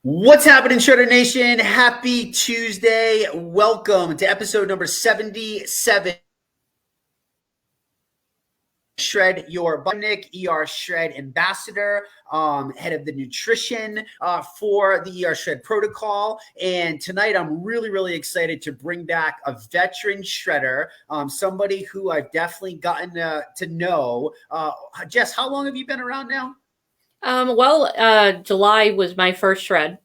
What's happening, Shredder Nation? Happy Tuesday. Welcome to episode number 77. Shred your Jamnik, ER Shred ambassador, head of the nutrition for the ER Shred protocol. And tonight I'm really excited to bring back a veteran shredder, somebody who I've definitely gotten to know. Jess, how long have you been around now? July was my first shred,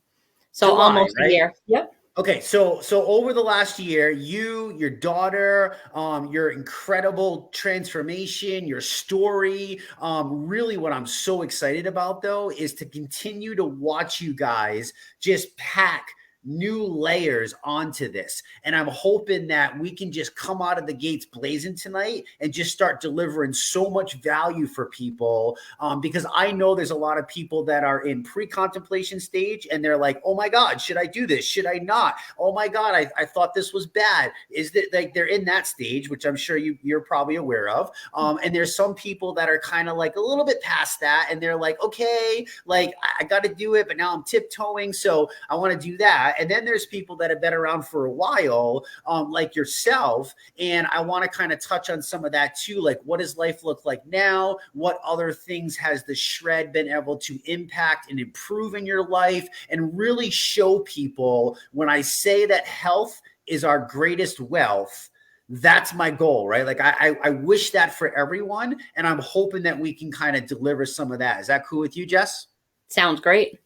so July, almost a right? year. Yep. Okay, so over the last year, your daughter, your incredible transformation, your story, really what I'm so excited about though is to continue to watch you guys just pack new layers onto this. And I'm hoping that we can just come out of the gates blazing tonight and just start delivering so much value for people. Because I know there's a lot of people that are in pre-contemplation stage and they're like, oh my God, should I do this? Should I not? Oh my God, I thought this was bad. Is that like they're in that stage, which I'm sure you're probably aware of. And there's some people that are kind of like a little bit past that and they're like, okay, like I got to do it, but now I'm tiptoeing. So I want to do that. And then there's people that have been around for a while, like yourself. And I want to kind of touch on some of that too. Like, what does life look like now? What other things has the shred been able to impact and improve in your life? And really show people when I say that health is our greatest wealth, that's my goal, right? Like I wish that for everyone. And I'm hoping that we can kind of deliver some of that. Is that cool with you, Jess? Sounds great.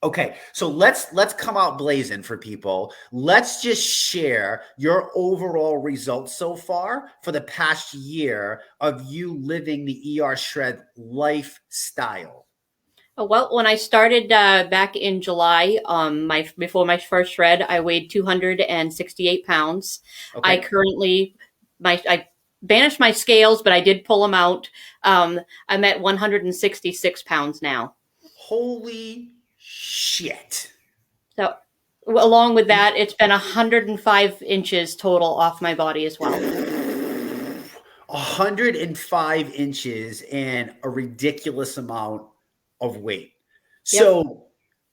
Okay, so let's come out blazing for people. Let's just share your overall results so far for the past year of you living the ER Shred lifestyle. When I started back in July, my before my first shred, I weighed 268 pounds. I Okay. currently I banished my scales, but I did pull them out. I'm at 166 pounds now. Holy shit. So, along with that, it's been 105 inches total off my body as well. 105 inches and a ridiculous amount of weight. Yep. So,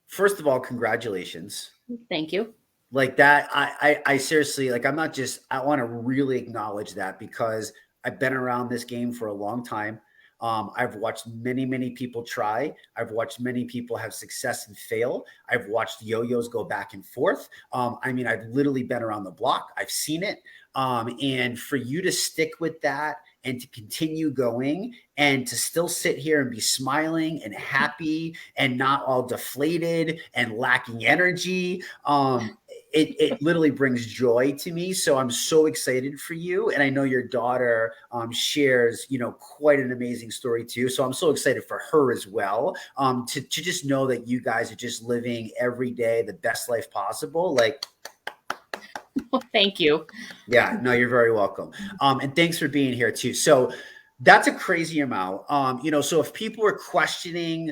first of all, congratulations. Thank you. Like that, I seriously, like, I'm not just, I want to really acknowledge that because I've been around this game for a long time. I've watched many people try. I've watched many people have success and fail. I've watched yo-yos go back and forth. I mean, I've literally been around the block. I've seen it. And for you to stick with that and to continue going and to still sit here and be smiling and happy and not all deflated and lacking energy. It literally brings joy to me. So I'm so excited for you. And I know your daughter shares, quite an amazing story too. So I'm so excited for her as well. To just know that you guys are just living every day the best life possible. Like, Well, thank you. yeah, no, you're very welcome. And thanks for being here too. So that's a crazy amount. So if people are questioning,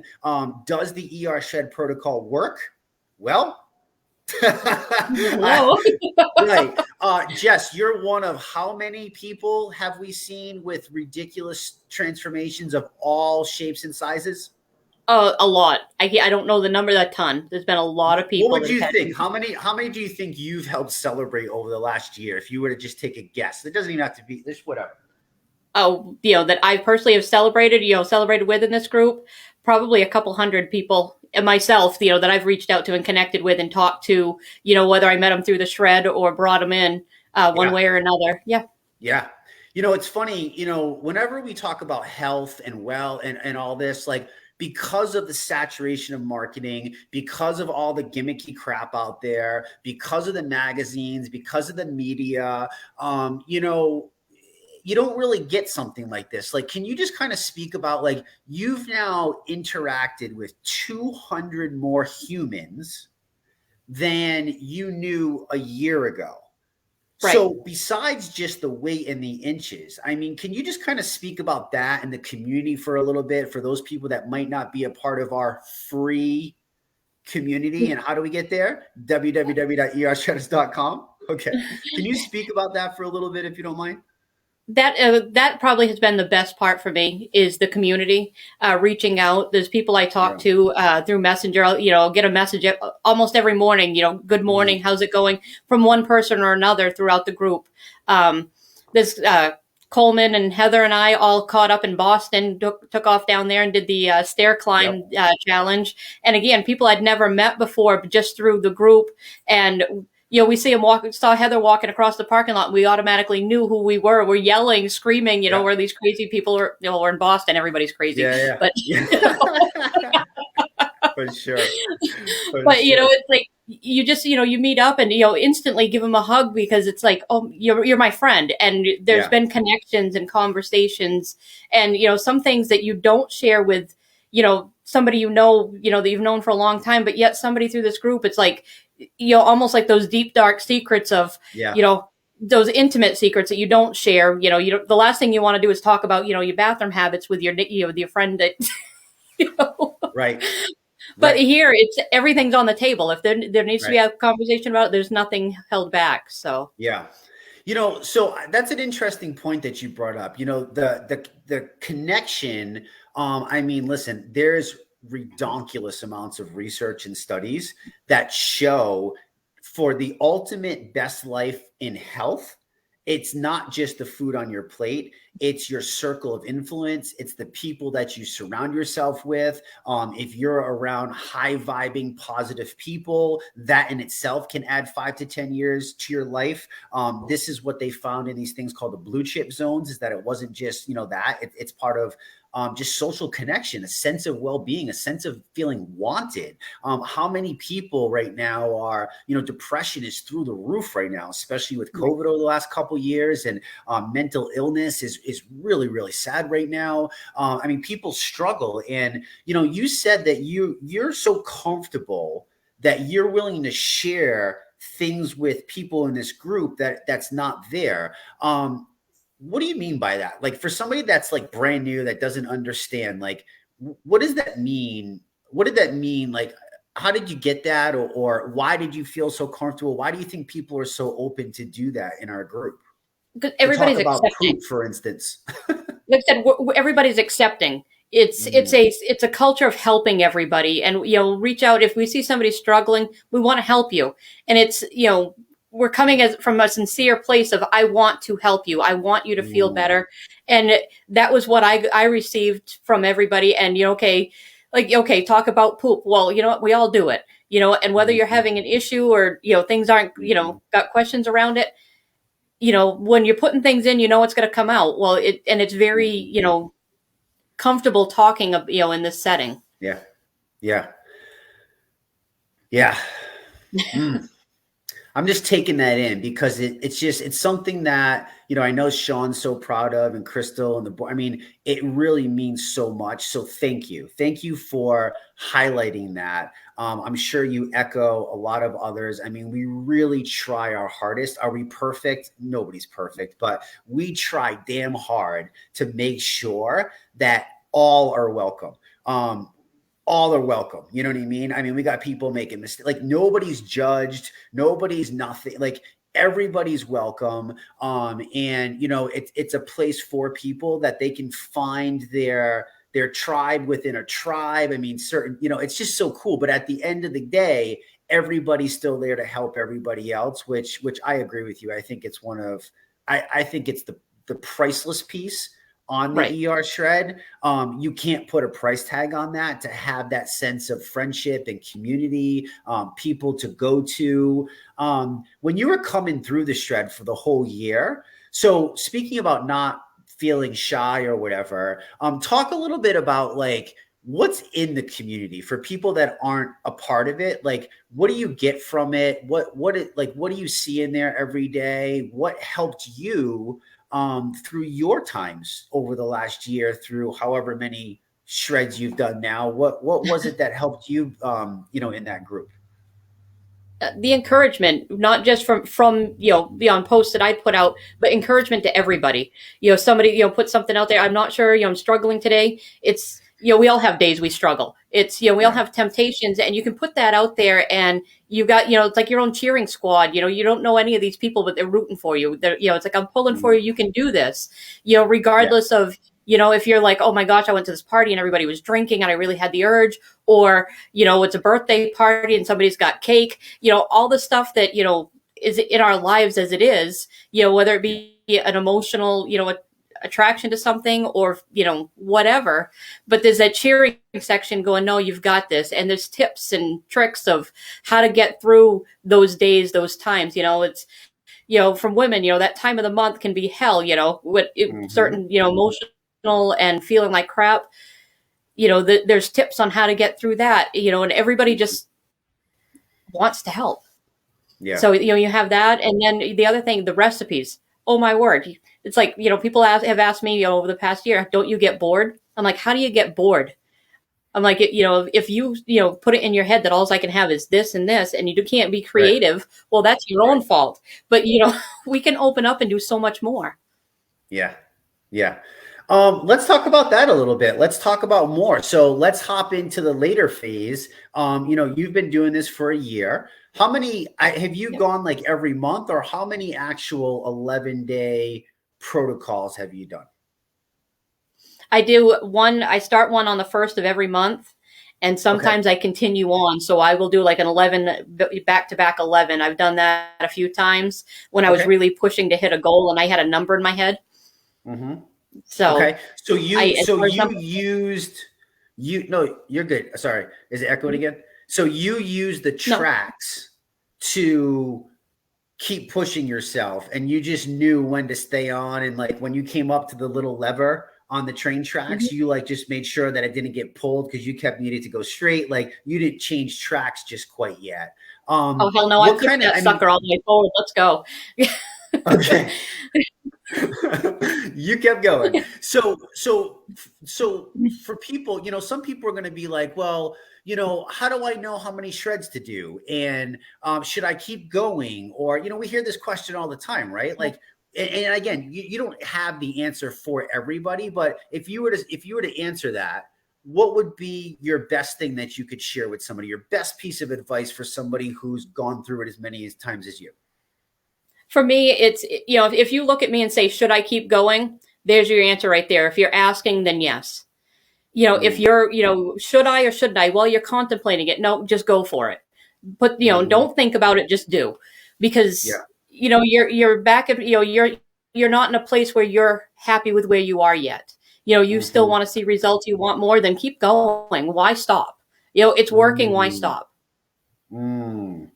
does the ER Shed protocol work? Well, No. right. Jess, you're one of how many people have we seen with ridiculous transformations of all shapes and sizes? A lot. I don't know the number, that ton. There's been a lot of What people would that have you had. think? How many do you think you've helped celebrate over the last year? If you were to just take a guess, it doesn't even have to be this, whatever. Oh, that I personally have celebrated with in this group. Probably a couple hundred people, and myself, that I've reached out to and connected with and talked to. Whether I met them through the shred or brought them in one Yeah. way or another. Yeah. Yeah. It's funny, whenever we talk about health and and all this, like because of the saturation of marketing, because of all the gimmicky crap out there, because of the magazines, because of the media, you don't really get something like this. Like, can you just kind of speak about like you've now interacted with 200 more humans than you knew a year ago? Right. So besides just the weight and the inches, I mean, can you just kind of speak about that and the community for a little bit for those people that might not be a part of our free community? And how do we get there? www.erstratus.com. Okay. Can you speak about that for a little bit if you don't mind? That probably has been the best part for me is the community, reaching out. There's people I talk Yeah. to through Messenger. I'll get a message almost every morning. Good Mhm. morning, how's it going, from one person or another throughout the group. This Coleman and Heather and I all caught up in Boston, took off down there and did the stair Yep. climb challenge. And again, people I'd never met before, but just through the group. And we saw Heather walking across the parking lot. And we automatically knew who we were. We're yelling, screaming, Yeah. where these crazy people are. We're in Boston. Everybody's crazy. Yeah. But, Yeah. For sure. For but sure. it's like you just, you meet up and, instantly give them a hug because it's like, oh, you're my friend. And there's Yeah. been connections and conversations and, some things that you don't share with, somebody, that you've known for a long time, but yet somebody through this group, it's like, almost like those deep, dark secrets of, Yeah. those intimate secrets that you don't share. The last thing you want to do is talk about, your bathroom habits with with your friend that, you know. Right. But Right. here, it's everything's on the table. If there needs to be Right. a conversation about it, there's nothing held back. So Yeah. So that's an interesting point that you brought up. The connection. I mean, listen, there's redonkulous amounts of research and studies that show for the ultimate best life in health, it's not just the food on your plate, it's your circle of influence, it's the people that you surround yourself with. If you're around high vibing, positive people, that in itself can add 5 to 10 years to your life. This is what they found in these things called the blue chip zones, is that it wasn't just, it's part of just social connection, a sense of well-being, a sense of feeling wanted. How many people right now are, depression is through the roof right now, especially with COVID over the last couple years, and mental illness is really, really sad right now. I mean, people struggle, and you said that you're so comfortable that you're willing to share things with people in this group that's not there. What do you mean by that? Like, for somebody that's like brand new, that doesn't understand, like, what does that mean? What did that mean? Like, how did you get that? Or why did you feel so comfortable? Why do you think people are so open to do that in our group? because To talk everybody's about accepting. poop, for instance. Like I said, everybody's accepting. Mhm. It's a culture of helping everybody, and reach out if we see somebody struggling. We want to help you, and it's we're coming from a sincere place of I want to help you. I want you to feel Mm. better, and that was what I received from everybody. And okay, talk about poop. Well, you know what, we all do it. And whether you're Mhm. having an issue or things aren't Mhm. got questions around it, when you're putting things in, it's going to come out. Well, it's very, Mhm. comfortable talking, in this setting. Yeah. Yeah. Yeah. Mm. I'm just taking that in because it's something that I know Sean's so proud of, and Crystal and the board. I mean, it really means so much. So thank you for highlighting that. I'm sure you echo a lot of others. I mean, we really try our hardest. Are we perfect? Nobody's perfect, but we try damn hard to make sure that all are welcome. Um, all are welcome. You know what I mean? I mean, we got people making mistakes. Like, nobody's judged. Nobody's nothing. Like, everybody's welcome. And it's a place for people that they can find their tribe within a tribe. I mean, it's just so cool. But at the end of the day, everybody's still there to help everybody else, which I agree with you. I think it's I think it's the priceless piece on the Right. ER shred. You can't put a price tag on that, to have that sense of friendship and community, people to go to. When you were coming through the shred for the whole year, so speaking about not feeling shy or whatever, talk a little bit about, like, what's in the community for people that aren't a part of it. Like, what do you get from it? What do you see in there every day? What helped you through your times over the last year, through however many shreds you've done now? What was it that helped you, in that group? The encouragement, not just from beyond posts that I put out, but encouragement to everybody. Somebody put something out there. I'm not sure. I'm struggling today. It's we all have days we struggle. It's, we all Yeah. have temptations, and you can put that out there, and you got, it's like your own cheering squad. You don't know any of these people, but they're rooting for you. It's like, I'm pulling for Mhm. you. You can do this, Yeah. regardless of, if you're like, oh my gosh, I went to this party and everybody was drinking and I really had the urge, or, it's a birthday party and somebody's got cake, all the stuff that, is in our lives as it is, whether it Yeah. be an emotional, attraction to something, or whatever, but there's that cheering section going, no, you've got this, and there's tips and tricks of how to get through those days, those times. It's, from women, that time of the month can be hell, with Mhm. certain, emotional and feeling like crap. There's tips on how to get through that, and everybody just wants to help. Yeah. So, you have that. And then the other thing, the recipes. Oh my word. It's like, people have asked me, over the past year, don't you get bored? I'm like, how do you get bored? I'm like, if you, put it in your head that all I can have is this and this, and you can't be Right. creative, well, that's your own fault. But, we can open up and do so much more. Yeah. Yeah. Let's talk about that a little bit. Let's talk about more. So let's hop into the later phase. You've been doing this for a year. How many have you Yep. gone like every month, or how many actual 11-day protocols have you done? I do one, I start one on the first of every month. And Okay. sometimes I continue on. So I will do like an 11, back to back 11. I've done that a few times when I was Okay. really pushing to hit a goal and I had a number in my head. Hmm. So Okay. So I, you as so far as you number, used you no, you're good. Sorry. Is it echoing again? So you use the no, tracks to keep pushing yourself, and you just knew when to stay on, and like when you came up to the little lever on the train tracks, mhm. you like just made sure that it didn't get pulled because you kept needing to go straight. Like you didn't change tracks just quite yet. Oh hell no, I What pushed kind of, that I mean, sucker all the way forward. Let's go. okay. You kept going. So for people, some people are going to be like, well, how do I know how many shreds to do? And should I keep going? Or, we hear this question all the time, right? Yep. Like, and again, you don't have the answer for everybody, but if you were to answer that, what would be your best thing that you could share with somebody, your best piece of advice for somebody who's gone through it as many times as you? For me, it's, if you look at me and say, should I keep going? There's your answer right there. If you're asking, then yes. If Mm, you're, should I or shouldn't I? Well, you're contemplating it. No, just go for it. But, mhm. don't think about it, just do. Because, Yeah. you're back at, you're not in a place where you're happy with where you are yet. You still Mhm. want to see results, you want more, then keep going. Why stop? It's working, why Mm, stop? mm.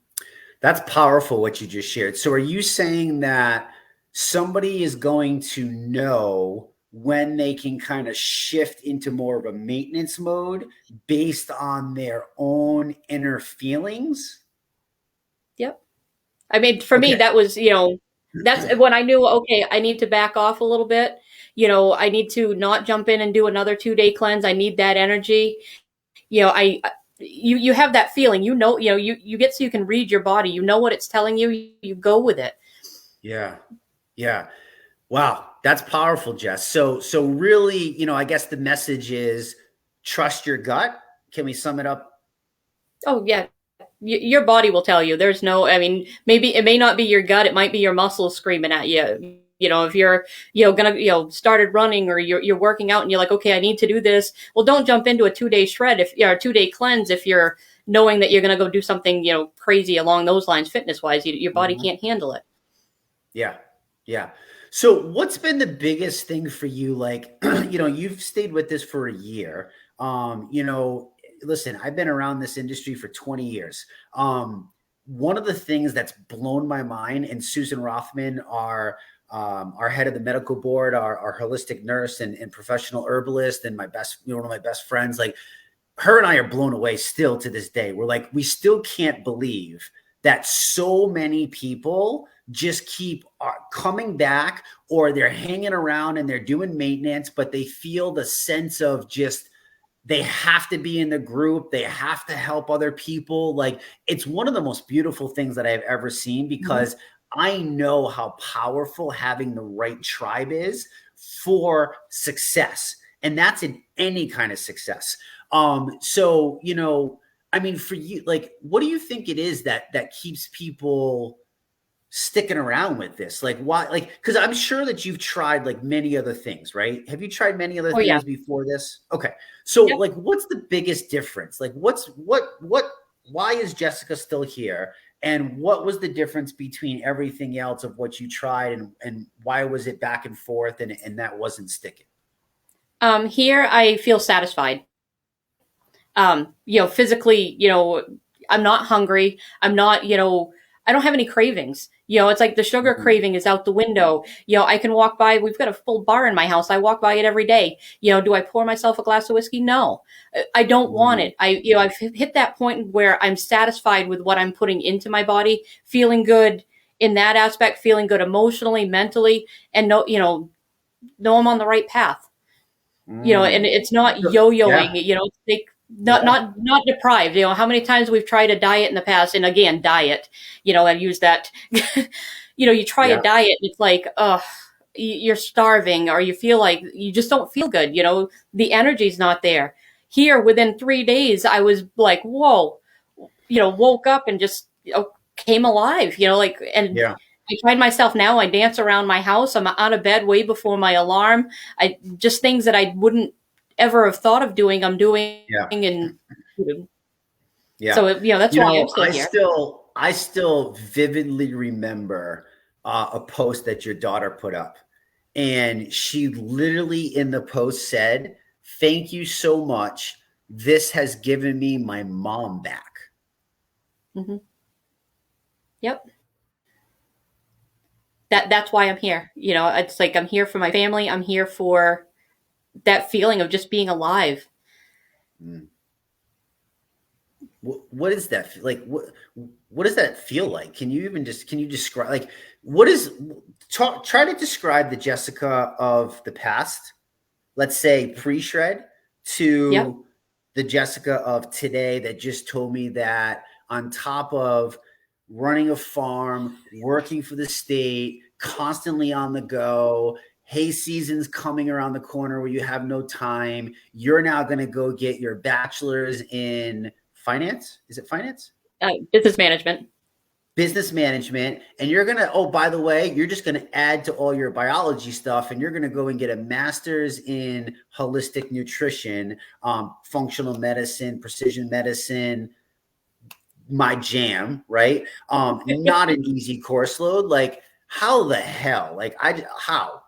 That's powerful what you just shared. So, are you saying that somebody is going to know when they can kind of shift into more of a maintenance mode based on their own inner feelings? Yep. I mean, for me, Okay. that was, that's when I knew, okay, I need to back off a little bit. I need to not jump in and do another 2-day cleanse. I need that energy. You have that feeling, you get, so you can read your body, what it's telling you, you go with it. Yeah. Yeah. Wow. That's powerful, Jess. So really, I guess the message is trust your gut. Can we sum it up? Oh yeah, your body will tell you. There's no, I mean, maybe it may not be your gut, it might be your muscles screaming at you. If you're, gonna, started running, or you're working out and you're like, okay, I need to do this. Well, don't jump into a 2-day shred, if, or a 2-day cleanse, if you're knowing that you're gonna go do something, crazy along those lines, fitness wise. Your body Mhm. can't handle it. Yeah. Yeah. So what's been the biggest thing for you? Like, you've stayed with this for a year. Listen, I've been around this industry for 20 years. One of the things that's blown my mind, and Susan Rothman, our head of the medical board, our holistic nurse and professional herbalist, and one of my best friends, like her and I are blown away still to this day. We're like, we still can't believe that so many people just keep coming back, or they're hanging around and they're doing maintenance, but they feel the sense of just they have to be in the group. They have to help other people. Like, it's one of the most beautiful things that I've ever seen, Mhm. because I know how powerful having the right tribe is for success. And that's in any kind of success. So, I mean, for you, like, what do you think it is that keeps people sticking around with this? Like, why? Like, because I'm sure that you've tried like many other things, right? Have you tried many other Oh yeah. things before this? Okay. So, Yep. like, what's the biggest difference? Like, what, why is Jessica still here? And what was the difference between everything else of what you tried, and why was it back and forth, and that wasn't sticking? Here I feel satisfied. Physically, I'm not hungry. I'm not, I don't have any cravings. It's like the sugar Mhm. craving is out the window. I can walk by, we've got a full bar in my house. I walk by it every day. Do I pour myself a glass of whiskey? No. I don't want Mhm. it. I've hit that point where I'm satisfied with what I'm putting into my body, feeling good in that aspect, feeling good emotionally, mentally, and know I'm on the right path. And Mm. it's not So- yo-yoing, Yeah. it's like Yeah. not deprived. How many times we've tried a diet in the past, and again, diet, I use that, you try a Yeah. diet and it's like, you're starving, or you feel like you just don't feel good. The energy's not there. Here, within 3 days, I was like, whoa, woke up and just came alive, and Yeah. I find myself now, I dance around my house. I'm out of bed way before my alarm. I just things that I wouldn't ever have thought of doing, I'm doing. Yeah. And Yeah. so, that's why I'm still I here. still vividly remember a post that your daughter put up. And she literally in the post said, "Thank you so much. This has given me my mom back." Hmm. Yep. That's why I'm here. It's like I'm here for my family. I'm here for that feeling of just being alive. Mm. What is that like? What does that feel like? Can you describe, like, what is try to describe the Jessica of the past, let's say pre-shred, Yep. to the Jessica of today that just told me that on top of running a farm, working for the state, constantly on the go, hay season's coming around the corner where you have no time, you're now going to go get your bachelor's in finance. Is it finance? Business management. Business management, and you're gonna, oh, by the way, you're just gonna add to all your biology stuff, and you're gonna go and get a master's in holistic nutrition, functional medicine, precision medicine, my jam, right? Not an easy course load. Like, how the hell? Like, how?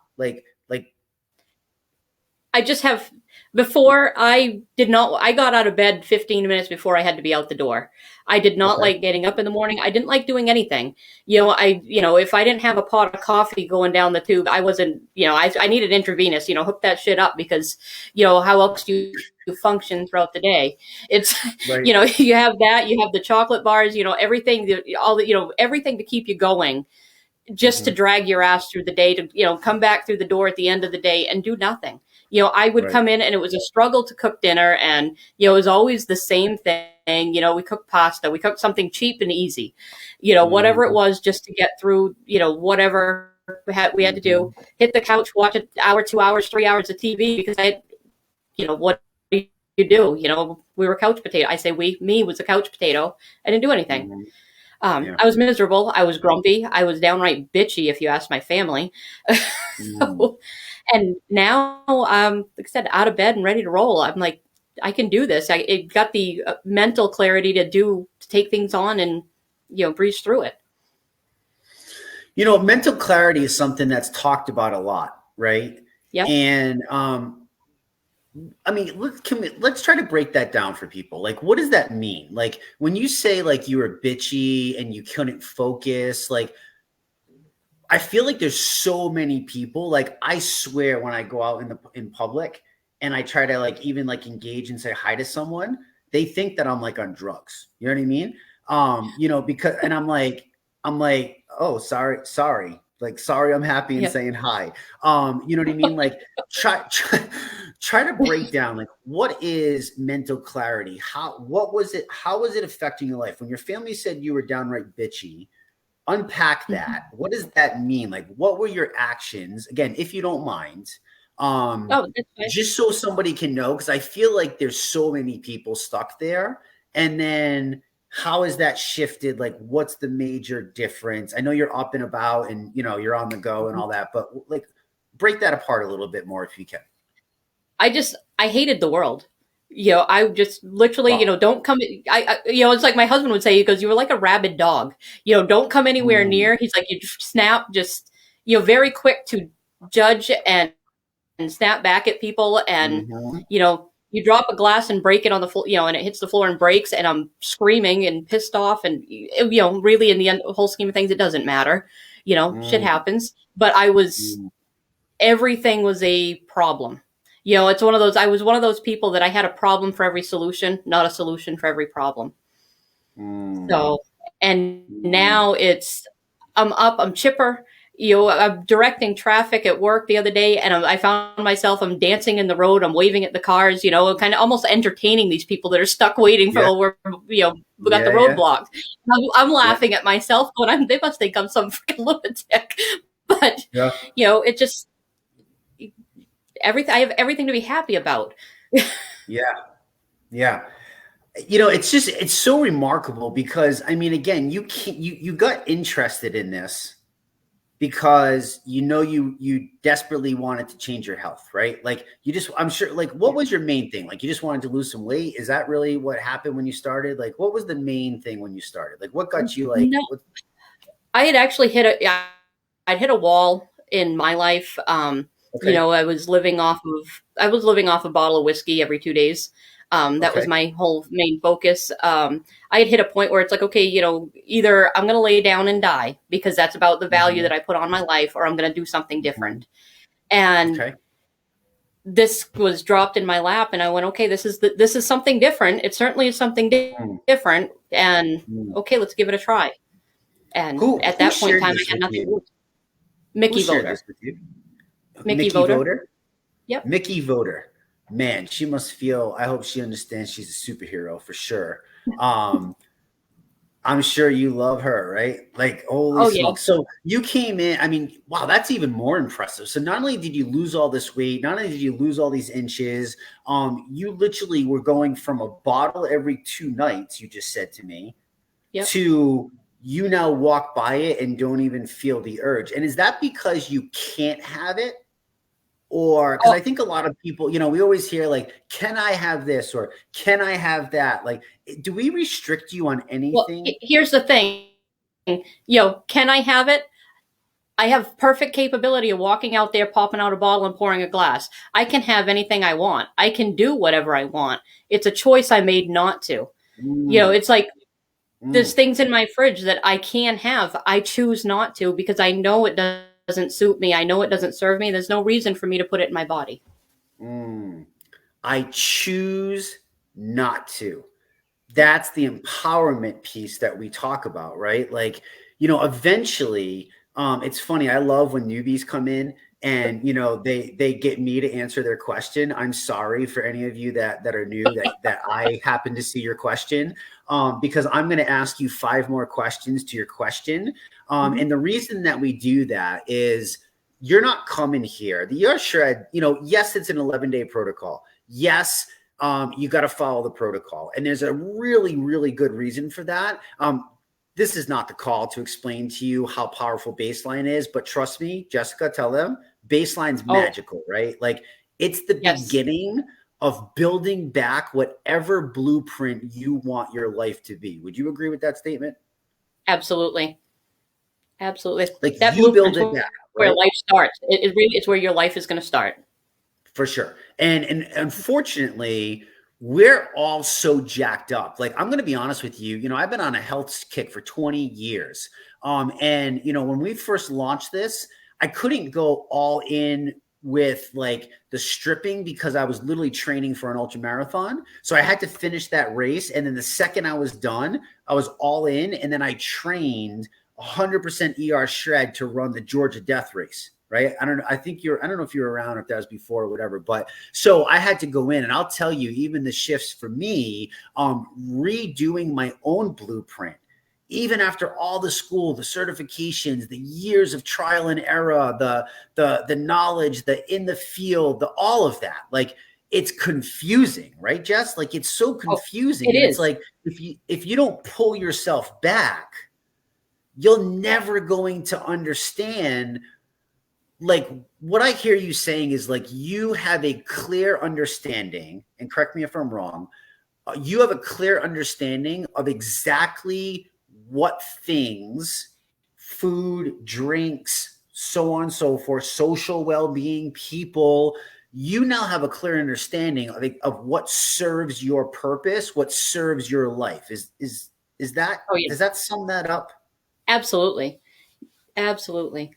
I just have before I got out of bed 15 minutes before I had to be out the door. I did not Okay, like getting up in the morning. I didn't like doing anything. If I didn't have a pot of coffee going down the tube, I wasn't, I needed intravenous, hook that shit up because, how else do you function throughout the day? It's, right. you have that, you have the chocolate bars, everything, all the, everything to keep you going, just to Hmm. drag your ass through the day to, come back through the door at the end of the day and do nothing. I would Right. come in and it was a struggle to cook dinner, and, it was always the same thing. We cooked pasta, we cooked something cheap and easy, whatever it Hmm. was just to get through, whatever we had to do, Hmm. hit the couch, watch an hour, 2 hours, 3 hours of TV because what do you do? We were couch potato. I say me was a couch potato. I didn't do anything. Hmm. Yeah. I was miserable. I was grumpy. I was downright bitchy, if you ask my family. Hmm. So, and now, like I said, out of bed and ready to roll. I'm like, I can do this. It got the mental clarity to take things on and breeze through it. Mental clarity is something that's talked about a lot, right? Yep. And I mean, let's try to break that down for people. Like, what does that mean? Like, when you say like you were bitchy and you couldn't focus, like, I feel like there's so many people. Like, I swear, when I go out in public and I try to like even like engage and say hi to someone, they think that I'm like on drugs. You know what I mean? Because, and I'm like, oh, sorry. Like, sorry, I'm happy and Yeah. saying hi. You know what I mean? Like, try to break down, like, what is mental clarity? What was it? How was it affecting your life when your family said you were downright bitchy? Unpack Mhm. that. What does that mean? Like, what were your actions? Again, if you don't mind, Oh, that's fine. just so somebody can know, because I feel like there's so many people stuck there. And then how has that shifted? Like, what's the major difference? I know you're up and about and you're on the go and all that, but like break that apart a little bit more if you can. I hated the world. I just literally, Wow. don't come. It's like my husband would say. He goes, "You were like a rabid dog. Don't come anywhere Mm, near." He's like, "You just snap, just very quick to judge and snap back at people, and mhm, you drop a glass and break it on the floor, and it hits the floor and breaks, and I'm screaming and pissed off, and really in the whole scheme of things, it doesn't matter. Shit mm, happens, but I was mm, everything was a problem. It's one of those. I was one of those people that I had a problem for every solution, not a solution for every problem. mm, So, and mm, now I'm up, I'm chipper. I'm directing traffic at work the other day, and I found myself, I'm dancing in the road, I'm waving at the cars, kind of almost entertaining these people that are stuck waiting yeah, for where, we got the yeah, yeah, roadblocks. I'm yeah, laughing at myself, going, they must think I'm some freaking lunatic. But, yeah, it just, everything, I have everything to be happy about. yeah, yeah. It's so remarkable because I mean, again, you got interested in this because you desperately wanted to change your health, right? Like I'm sure, like, what was your main thing? Like, you just wanted to lose some weight? Is that really what happened when you started? Like, what was the main thing when you started? Like, what got you like No, what? I had actually I'd hit a wall in my life. Okay. I was living off a bottle of whiskey every 2 days. That was Okay. my whole main focus. I had hit a point where it's like, okay, either I'm going to lay down and die because that's about the value that Hmm. I put on my life, or I'm going to do something Hmm. different. And Okay. this was dropped in my lap, and I went, okay, this is something different. It certainly is something Mm, different, and mm. okay, let's give it a try. And at Who that point in shared time, I this had with nothing to you? lose. Who Mickey shared this Voter. with you? Mickey Mickey Voter. Voter? Yep. Mickey Voter. Man, she must feel, I hope she understands she's a superhero for sure. Um, I'm sure you love her, right? Like, holy Oh yeah. smokes. So you came in, I mean, wow, that's even more impressive. So not only did you lose all this weight, not only did you lose all these inches, you literally were going from a bottle every 2 nights, you just said to me, Yep. to you now walk by it and don't even feel the urge. And is that because you can't have it? Or because Oh I think a lot of people, we always hear like, can I have this or can I have that? Like, do we restrict you on well, anything? here's the thing. Can I have it? I have perfect capability of walking out there, popping out a bottle, and pouring a glass. I can have anything I want. I can do whatever I want. It's a choice I made not to. Mm, It's like there's mm, things in my fridge that I can have. I choose not to because I know it doesn't suit me. I know it doesn't serve me. There's no reason for me to put it in my body. mm. I choose not to. That's the empowerment piece that we talk about, right? Like, eventually, it's funny. I love when newbies come in and they get me to answer their question. I'm sorry for any of you that are new that I happen to see your question, because I'm going to ask you 5 more questions to your question. Mhm. And the reason that we do that is you're not coming here. The ER shred, yes, it's an 11-day protocol. Yes, you got to follow the protocol. And there's a really, really good reason for that. This is not the call to explain to you how powerful baseline is, but trust me, Jessica, tell them baseline's Oh, magical, right? Like, it's the yes, beginning of building back whatever blueprint you want your life to be. Would you agree with that statement? absolutely. Absolutely. Like, That you build blueprint's it back, where right? life starts. It really is where your life is going to start. For sure. And unfortunately, we're all so jacked up. Like, I'm going to be honest with you, I've been on a health kick for 20 years. And when we first launched this, I couldn't go all in with like the stripping because I was literally training for an ultra marathon. So I had to finish that race. And then the second I was done, I was all in. And then I trained 100% ER shred to run the Georgia death race. Right. I don't know. I don't know if you were around, if that was before or whatever, but so I had to go in and I'll tell you, even the shifts for me, redoing my own blueprint even after all the school, the certifications, the years of trial and error, the knowledge, the in the field, the all of that, like it's confusing, right, Jess? Like it's so Oh, confusing. it And it's is. like if you don't pull yourself back, you're never going to understand. Like what I hear you saying is like you have a clear understanding, and correct me if I'm wrong, you have a clear understanding of exactly what things, food, drinks, so on and so forth, social well-being, people, you now have a clear understanding of what serves your purpose, what serves your life. Is that, Oh yeah, does that sum that up? absolutely, absolutely.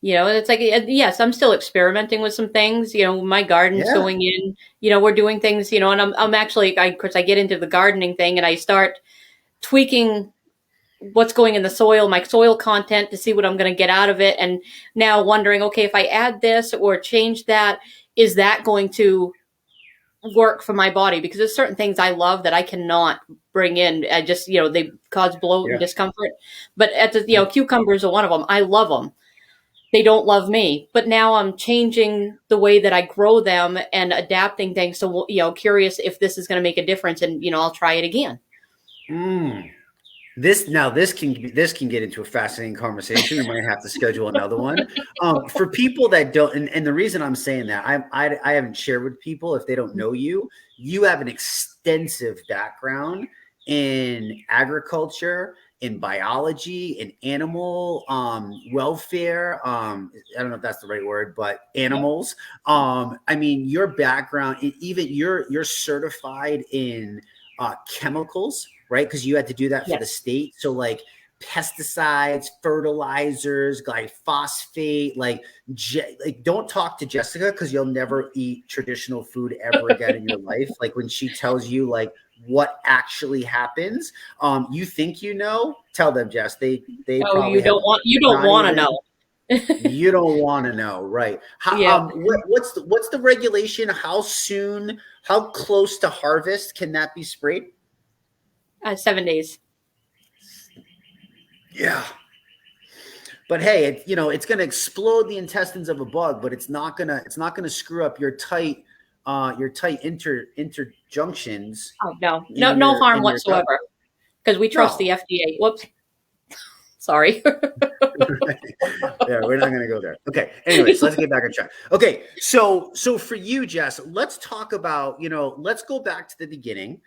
And it's like, yes, I'm still experimenting with some things. My garden's Yeah. going in. We're doing things. And I'm actually, of course, I get into the gardening thing, and I start tweaking what's going in the soil, my soil content, to see what I'm going to get out of it. And now wondering, okay, if I add this or change that, is that going to work for my body? Because there's certain things I love that I cannot bring in. I just, they cause bloat and Yeah. discomfort. But Yeah. cucumbers are one of them. I love them. They don't love me. But now I'm changing the way that I grow them and adapting things. So, curious if this is going to make a difference, and, I'll try it again. Mm. This can get into a fascinating conversation. We might have to schedule another one. For people that don't, and the reason I'm saying that I haven't shared with people if they don't know you, you have an extensive background in agriculture, in biology, in animal welfare. I don't know if that's the right word, but Yep. animals. I mean, your background, even you're certified in chemicals, right? Because you had to do that for the Yes. state. So like pesticides, fertilizers, glyphosate, like don't talk to Jessica because you'll never eat traditional food ever again in your life. Like when she tells you like what actually happens, you think you know, tell them, Jess. They Oh, probably have you don't not want to even. know. You don't want to know, right? How, Yeah. what's the regulation? How soon? How close to harvest can that be sprayed? 7 days. Yeah. But hey, it's going to explode the intestines of a bug, but it's not gonna screw up your tight interjunctions Oh no, in no your harm in your gut. whatsoever, because we trust No. the FDA. Whoops, sorry. Yeah, we're not going to go there. Okay. Anyways, let's get back on track. Okay. So for you, Jess, let's talk about, let's go back to the beginning.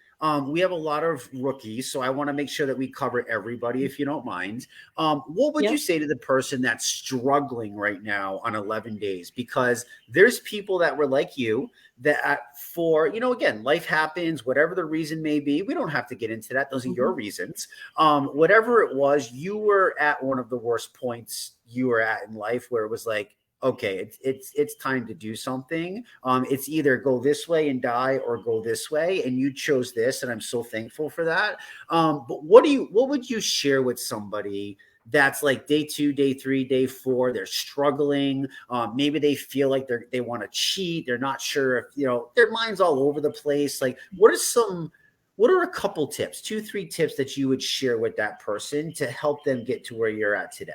We have a lot of rookies, so I want to make sure that we cover everybody, if you don't mind. What would you Yep. say to the person that's struggling right now on 11 days? Because there's people that were like you that for, again, life happens, whatever the reason may be. We don't have to get into that. Those are your Mhm. reasons. Whatever it was, you were at one of the worst points you were at in life where it was like, okay, it's time to do something. It's either go this way and die or go this way, and you chose this, and I'm so thankful for that. But what would you share with somebody that's like day 2, day 3, day 4? They're struggling. Maybe they feel like they want to cheat. They're not sure if their mind's all over the place. Like, what are a couple tips, 2, 3 tips that you would share with that person to help them get to where you're at today?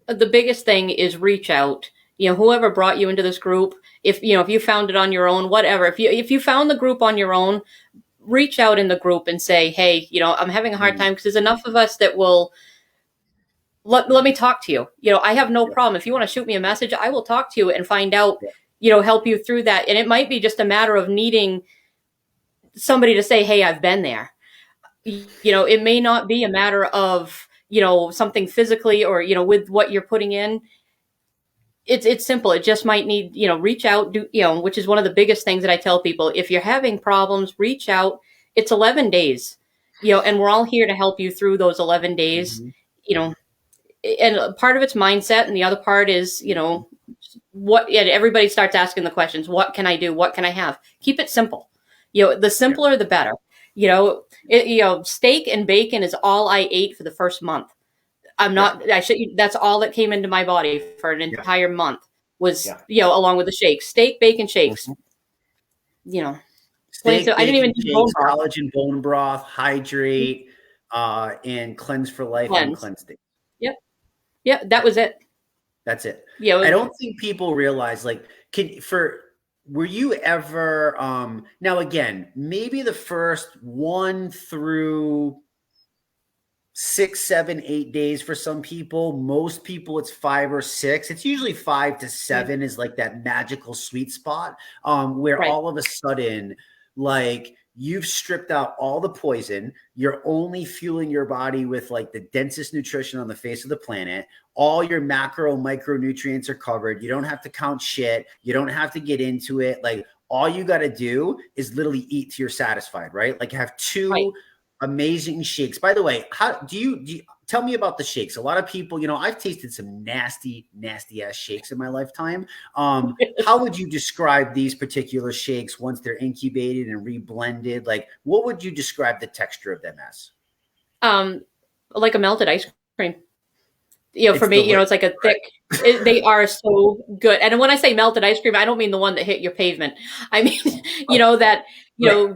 The biggest thing is reach out. Whoever brought you into this group, if you found it on your own, whatever. If you found the group on your own, reach out in the group and say, hey, I'm having a hard Mm, time, because there's enough of us that will let me talk to you. I have no yeah, problem. If you want to shoot me a message, I will talk to you and find out, yeah, help you through that. And it might be just a matter of needing somebody to say, hey, I've been there. It may not be a matter of, something physically, or, with what you're putting in. It's simple. It just might need, reach out, which is one of the biggest things that I tell people. If you're having problems, reach out. It's 11 days, and we're all here to help you through those 11 days, mhm, you know, and part of it's mindset, and the other part is, mhm, what, yeah, everybody starts asking the questions. What can I do? What can I have? Keep it simple. The yeah, simpler, the better. Steak and bacon is all I ate for the first month. I'm yeah, not, I should, that's all that came into my body for an yeah, entire month was, yeah. along with the shakes, steak, bacon shakes, Mhm. you know, plain so Steak, I didn't bacon, even do bone shakes, broth. collagen, bone broth, hydrate. and Cleanse for Life on Cleanse. Cleanse Day. Yep. Yeah, that was it. That's it. Yeah, it I was, don't think people realize like were you ever now again, maybe the first 1 through 6, 7, 8 days for some people. Most people it's 5 or 6. It's usually 5 to 7 is like that magical sweet spot where right. all of a sudden, like you've stripped out all the poison. You're only fueling your body with like the densest nutrition on the face of the planet. All your macro micronutrients are covered. You don't have to count shit. You don't have to get into it. Like all you got to do is literally eat till you're satisfied, right? Like have Right. two amazing shakes. By the way, how do you tell me about the shakes? A lot of people, I've tasted some nasty, nasty ass shakes in my lifetime. How would you describe these particular shakes once they're incubated and reblended? Like, what would you describe the texture of them as? Um, like a melted ice cream. For It's me, delicious, it's like a right? thick. They are so good. And when I say melted ice cream, I don't mean the one that hit your pavement. I mean, that Right.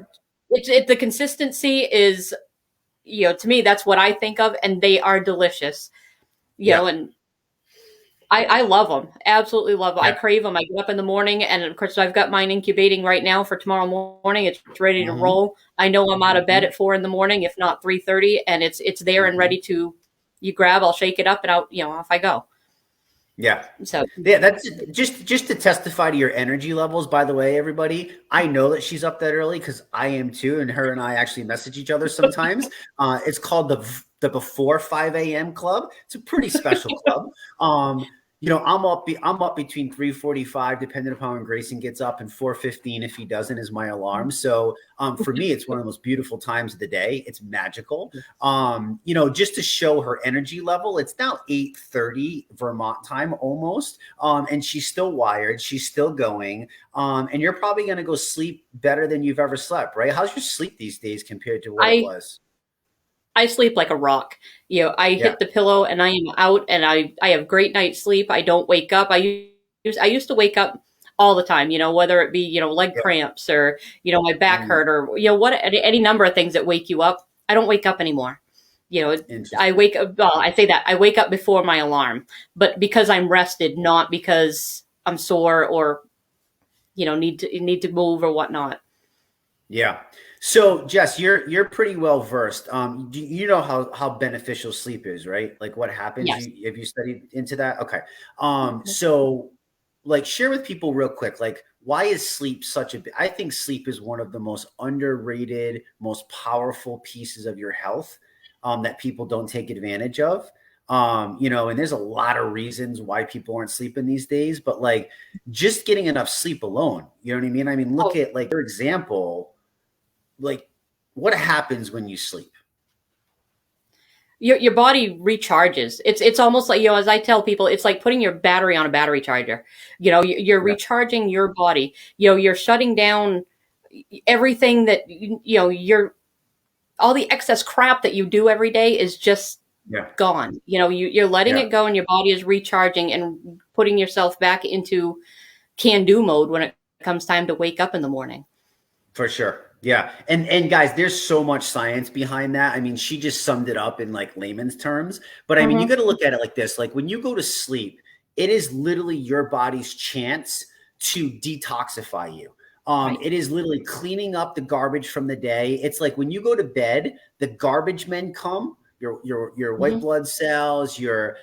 it's the consistency is to me that's what I think of, and they are delicious. Yeah. And I love them, absolutely love them. I Yeah. crave them. I get up in the morning, and of course I've got mine incubating right now for tomorrow morning. It's ready to Hmm. roll. I know I'm out of bed Hmm. at 4 in the morning, if not 3:30, and it's there and Hmm. ready to you grab. I'll shake it up, and out off I go. Yeah. So Yeah, that's just to testify to your energy levels. By the way, everybody, I know that she's up that early because I am too, and her and I actually message each other sometimes. It's called the Before 5 a.m. Club. It's a pretty special club. I'm up between 3:45, depending upon when Grayson gets up, and 4:15 if he doesn't is my alarm. So for me, it's one of the most beautiful times of the day. It's magical. Just to show her energy level, it's now 8:30 Vermont time almost. And she's still wired, she's still going. And you're probably gonna go sleep better than you've ever slept, right? How's your sleep these days compared to what it I was? I sleep like a rock. I Yeah. hit the pillow and I am out, and I have great night's sleep. I don't wake up. I used to wake up all the time, whether it be, leg Yeah. cramps or, my back Mm, hurt or, what any number of things that wake you up. I don't wake up anymore. I interesting. wake up, well, I say that I wake up before my alarm, but because I'm rested, not because I'm sore or, need to move or whatnot. Yeah. So Jess, you're pretty well versed. Do you know how beneficial sleep is, right? Like what happens? Yes. You have you studied into that? Okay. So like share with people real quick, like why is sleep such I think sleep is one of the most underrated, most powerful pieces of your health that people don't take advantage of. And there's a lot of reasons why people aren't sleeping these days, but like just getting enough sleep alone, you know what I mean? I mean, look Oh, at like your example, like what happens when you sleep? your body recharges. It's almost like, as I tell people, it's like putting your battery on a battery charger. You're Yeah. recharging your body. You're shutting down everything that you're all the excess crap that you do every day is just Yeah. gone. You're letting Yeah. it go, and your body is recharging and putting yourself back into can do mode when it comes time to wake up in the morning. For sure. Yeah. And guys, there's so much science behind that. I mean, she just summed it up in like layman's terms, but I mean, you Hmm. got to look at it like this. Like when you go to sleep, it is literally your body's chance to detoxify you. Right. It is literally cleaning up the garbage from the day. It's like when you go to bed, the garbage men come, your white Hmm. blood cells, we're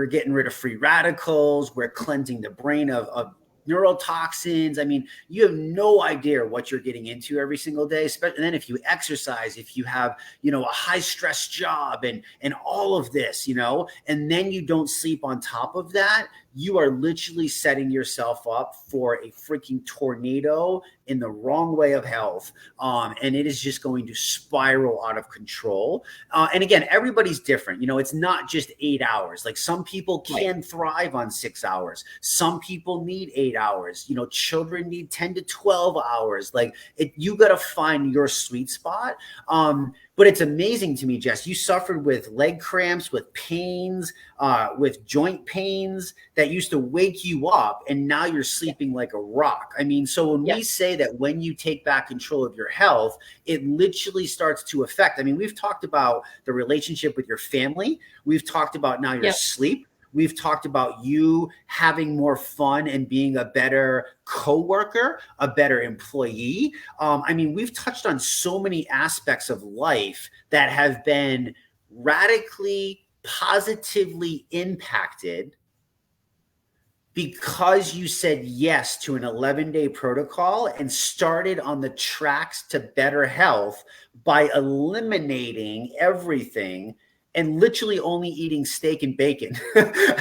getting rid of free radicals, we're cleansing the brain of neurotoxins. I mean, you have no idea what you're getting into every single day. And then if you exercise, if you have, a high stress job and all of this, and then you don't sleep on top of that, you are literally setting yourself up for a freaking tornado in the wrong way of health. And it is just going to spiral out of control. And again, everybody's different. It's not just 8 hours. Like some people Right. can thrive on 6 hours. Some people need 8 hours. Children need 10 to 12 hours. Like you got to find your sweet spot. But it's amazing to me, Jess. You suffered with leg cramps, with pains, with joint pains that used to wake you up, and now you're Yeah. sleeping like a rock. I mean, so when we Yes. say that when you take back control of your health, it literally starts to affect. I mean, we've talked about the relationship with your family. We've talked about now your Yeah. sleep. We've talked about you having more fun and being a better coworker, a better employee. I mean, we've touched on so many aspects of life that have been radically positively impacted because you said yes to an 11-day protocol and started on the tracks to better health by eliminating everything and literally only eating steak and bacon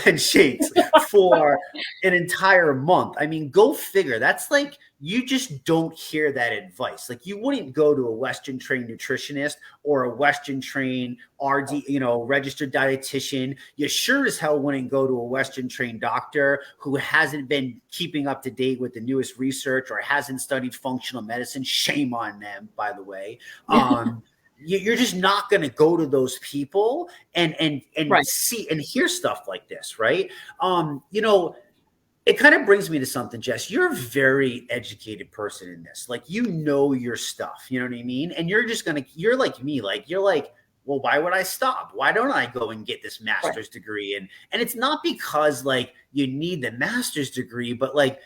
and shakes for an entire month. I mean, go figure. That's like, you just don't hear that advice. Like, you wouldn't go to a Western trained nutritionist or a Western trained RD, registered dietitian. You sure as hell wouldn't go to a Western trained doctor who hasn't been keeping up to date with the newest research or hasn't studied functional medicine. Shame on them, by the way. You're just not going to go to those people and Right. see and hear stuff like this, right? It kind of brings me to something, Jess. You're a very educated person in this. Like, you know your stuff. You know what I mean? And you're like me. Like, you're like, well, why would I stop? Why don't I go and get this Right. master's degree? And it's not because like you need the master's degree, but like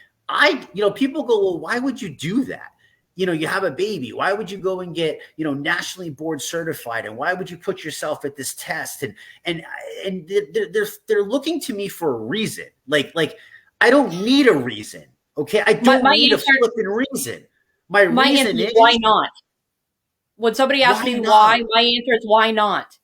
people go, well, why would you do that? You have a baby. Why would you go and get, nationally board certified? And why would you put yourself at this test? And they're looking to me for a reason. Like I don't need a reason. Okay. I My don't my need a answer flipping reason. My my answer reason is why is, not? When somebody asks why me not? why, my answer is why not?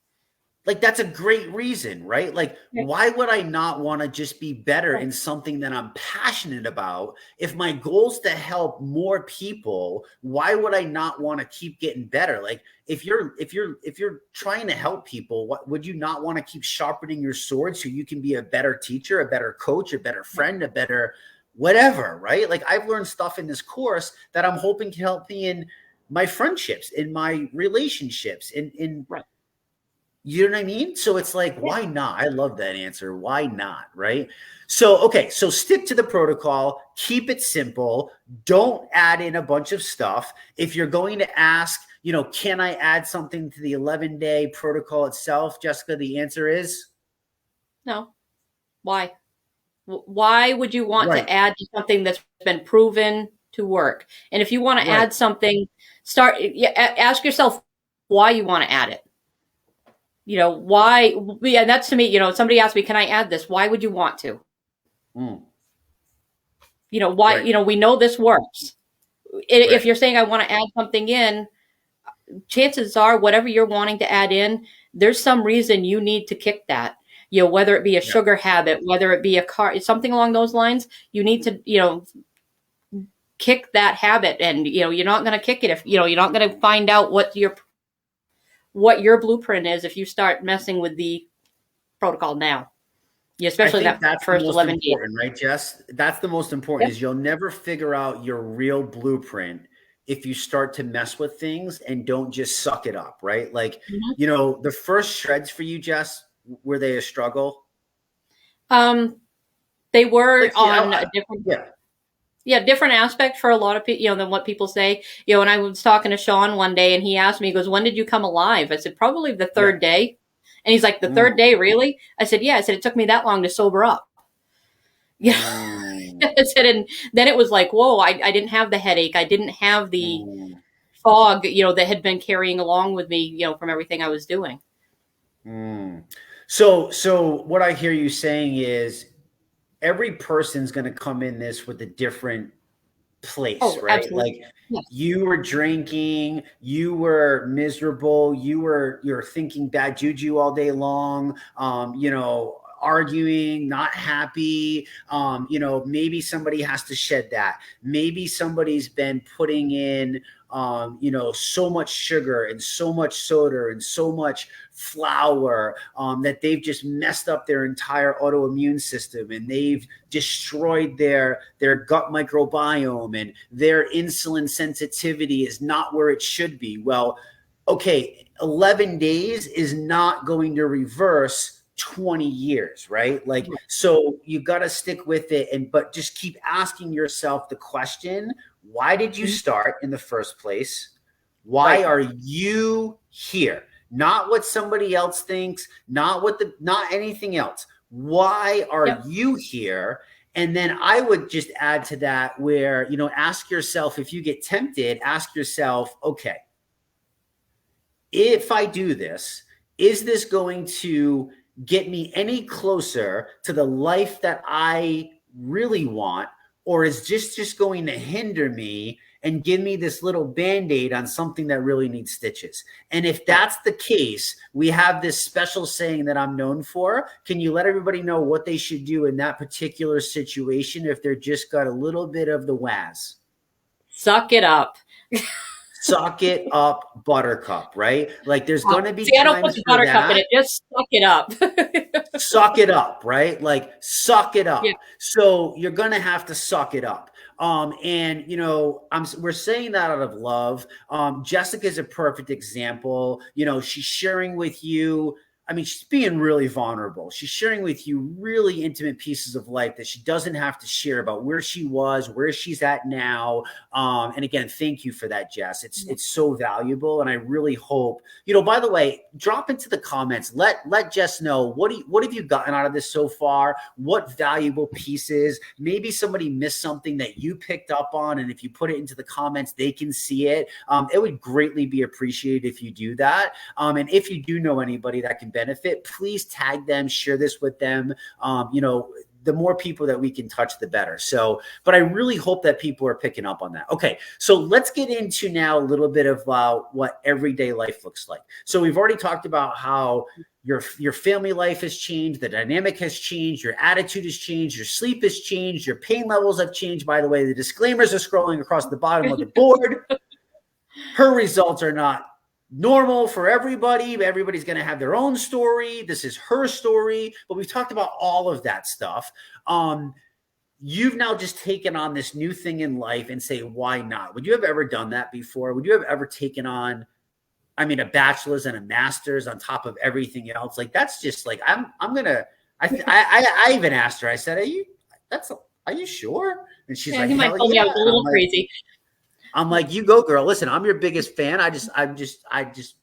Like, that's a great reason, right? Like, Okay. why would I not want to just be better Right. in something that I'm passionate about? If my goal's to help more people, why would I not want to keep getting better? Like, if you're trying to help people, what would you not want to keep sharpening your sword so you can be a better teacher, a better coach, a better friend, a better whatever, right? Like, I've learned stuff in this course that I'm hoping can help me in my friendships, in my relationships, in Right. you know what I mean? So it's like, Yeah. why not? I love that answer. Why not? Right. So, okay. So stick to the protocol, keep it simple. Don't add in a bunch of stuff. If you're going to ask, can I add something to the 11-day protocol itself? Jessica, the answer is No. Why? Why would you want right. to add to something that's been proven to work? And if you want to Right. add something, ask yourself why you want to add it. Why? Yeah, that's to me. Somebody asked me, "Can I add this?" Why would you want to? Mm, Why? right. We know this works. If Right. you're saying I want to add something in, chances are whatever you're wanting to add in, there's some reason you need to kick that. Whether it be a Yeah. sugar habit, whether it be a car, something along those lines, you need to, kick that habit. And, you're not going to kick it if, you're not going to find out what your blueprint is if you start messing with the protocol now. I Especially think that that's the first most 11 days. important, right, Jess? That's the most important Yeah. is you'll never figure out your real blueprint if you start to mess with things and don't just suck it up, right? Like, Mhm. the first shreds for you, Jess, were they a struggle? Um, they were Like, see, on a different, yeah, yeah, different aspect for a lot of people, than what people say. And I was talking to Sean one day and he asked me, he goes, "When did you come alive?" I said, "Probably the yeah. third day." And he's like, "The Mm, third day, really?" I said, "Yeah." I said, "It took me that long to sober up." Yeah. mm, I said, and then it was like, whoa, I didn't have the headache. I didn't have the mm, fog, that had been carrying along with me, from everything I was doing. mm. So what I hear you saying is every person's going to come in this with a different place, Oh, right? absolutely. Like, Yes. you were drinking, you were miserable, you're thinking bad juju all day long, arguing, not happy. Maybe somebody has to shed that. Maybe somebody's been putting in so much sugar and so much soda and so much flour that they've just messed up their entire autoimmune system and they've destroyed their gut microbiome and their insulin sensitivity is not where it should be. Well, okay, 11 days is not going to reverse 20 years, right? Like, so you got to stick with it, and but just keep asking yourself the question, why did you Mhm. start in the first place? Why Right. are you here? Not what somebody else thinks, not anything else. Why are Yep. you here? And then I would just add to that where, ask yourself, if you get tempted, ask yourself, okay, if I do this, is this going to get me any closer to the life that I really want? Or is just going to hinder me and give me this little band-aid on something that really needs stitches? And if Right. that's the case, we have this special saying that I'm known for. Can you let everybody know what they should do in that particular situation if they're just got a little bit of the waz? Suck it up. Suck it up, buttercup, right? Like there's going to be See, I don't put times the for buttercup in that. it. Just suck it up. Suck it up, right? Like suck it Yeah. up. So you're going to have to suck it up. And we're saying that out of love. Jessica's a perfect example. She's sharing with you. I mean, she's being really vulnerable. She's sharing with you really intimate pieces of life that she doesn't have to share about where she was, where she's at now. And again, thank you for that, Jess. It's so valuable, and I really hope. By the way, drop into the comments. Let Jess know what have you gotten out of this so far? What valuable pieces? Maybe somebody missed something that you picked up on, and if you put it into the comments, they can see it. It would greatly be appreciated if you do that. And if you do know anybody that can benefit, please tag them, share this with them. The more people that we can touch, the better. So, but I really hope that people are picking up on that. Okay, so let's get into now a little bit of what everyday life looks like. So we've already talked about how your family life has changed, the dynamic has changed, your attitude has changed, your sleep has changed, your pain levels have changed. By the way, the disclaimers are scrolling across the bottom of the board. Her results are not normal for everybody. Everybody's going to have their own story. This is her story, but we've talked about all of that stuff. You've now just taken on this new thing in life and say, why not? Would you have ever done that before? Would you have ever taken on, a bachelor's and a master's on top of everything else? Like, that's just like, I'm going to, I even asked her, I said, are you sure? And she's Yeah, like, he might hell tell me yeah. I was a little crazy. I'm like, you go, girl. Listen, I'm your biggest fan. I just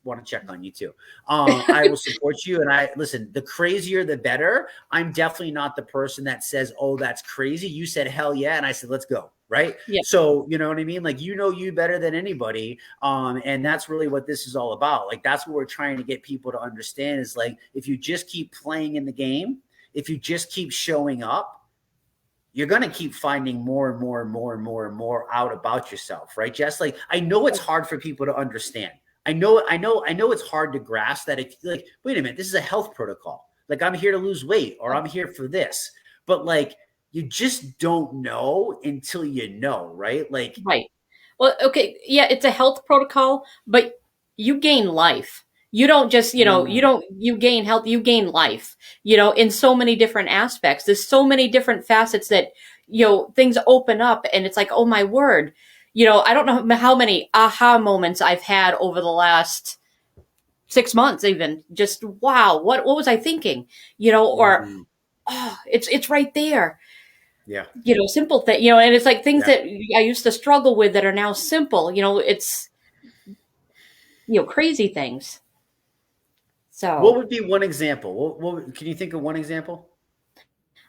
want to check on you too. I will support you. And listen, the crazier, the better. I'm definitely not the person that says, oh, that's crazy. You said, hell yeah. And I said, let's go. Right. Yeah. So, you know what I mean? Like, you better than anybody. And that's really what this is all about. Like, that's what we're trying to get people to understand is like, if you just keep playing in the game, if you just keep showing up, you're going to keep finding more and more and more and more and more out about yourself, right, Jess? Like, I know it's hard for people to understand. I know it's hard to grasp that. Like, wait a minute, this is a health protocol. Like, I'm here to lose weight, or I'm here for this. But like, you just don't know until you know, right? Like, Right. Well, okay, yeah, it's a health protocol, but you gain life. You don't just, you gain health, you gain life, in so many different aspects. There's so many different facets that, things open up and it's like, oh my word. I don't know how many aha moments I've had over the last 6 months, even just, wow, what was I thinking? Or, mhm. oh, it's right there. Yeah, Simple thing, and it's like things yeah. that I used to struggle with that are now simple, it's, crazy things. What So, would be one example? Can you think of one example?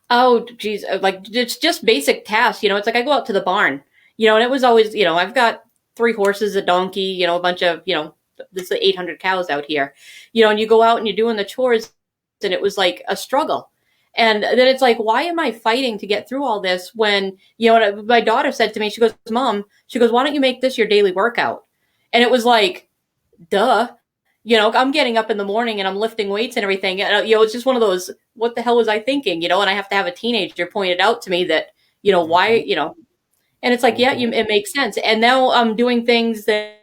oh, geez, like it's just basic tasks, it's like I go out to the barn, and it was always, I've got 3 horses, a donkey, a bunch of, this is 800 cows out here, and you go out and you're doing the chores and it was like a struggle. And then it's like, why am I fighting to get through all this when, my daughter said to me, she goes, Mom, she goes, why don't you make this your daily workout? And it was like, duh. I'm getting up in the morning and I'm lifting weights and everything. And, it's just one of those, what the hell was I thinking? And I have to have a teenager point it out to me that, why, Mhm, and it's like, yeah, mhm. it makes sense. And now I'm doing things that,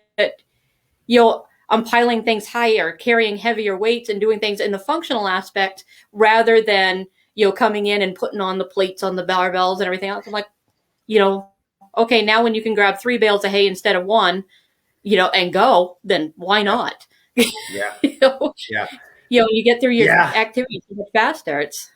I'm piling things higher, carrying heavier weights and doing things in the functional aspect rather than, coming in and putting on the plates on the barbells and everything else. I'm like, you know, okay, now when you can grab 3 bales of hay instead of one, and go, then why Yeah. not? Yeah. you know, Yeah. you get through your Yeah. activities so much faster. It's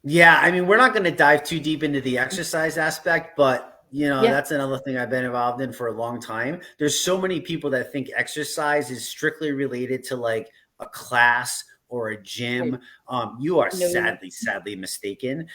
Yeah, I mean, we're not going to dive too deep into the exercise aspect, but yeah, that's another thing I've been involved in for a long time. There's so many people that think exercise is strictly related to like a class or a right. gym. You are No, sadly mistaken.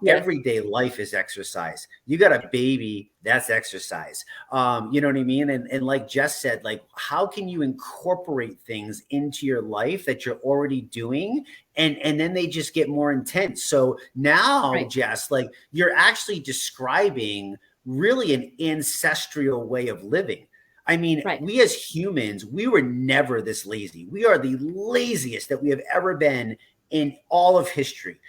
yes, Everyday life is exercise. You got a baby, that's exercise. You know what I mean? And like Jess said, like, how can you incorporate things into your life that you're already doing, and then they just get more intense. So now, right, Jess, like, you're actually describing really an ancestral way of living. I mean, right, we as humans, we were never this lazy. We are the laziest that we have ever been in all of history.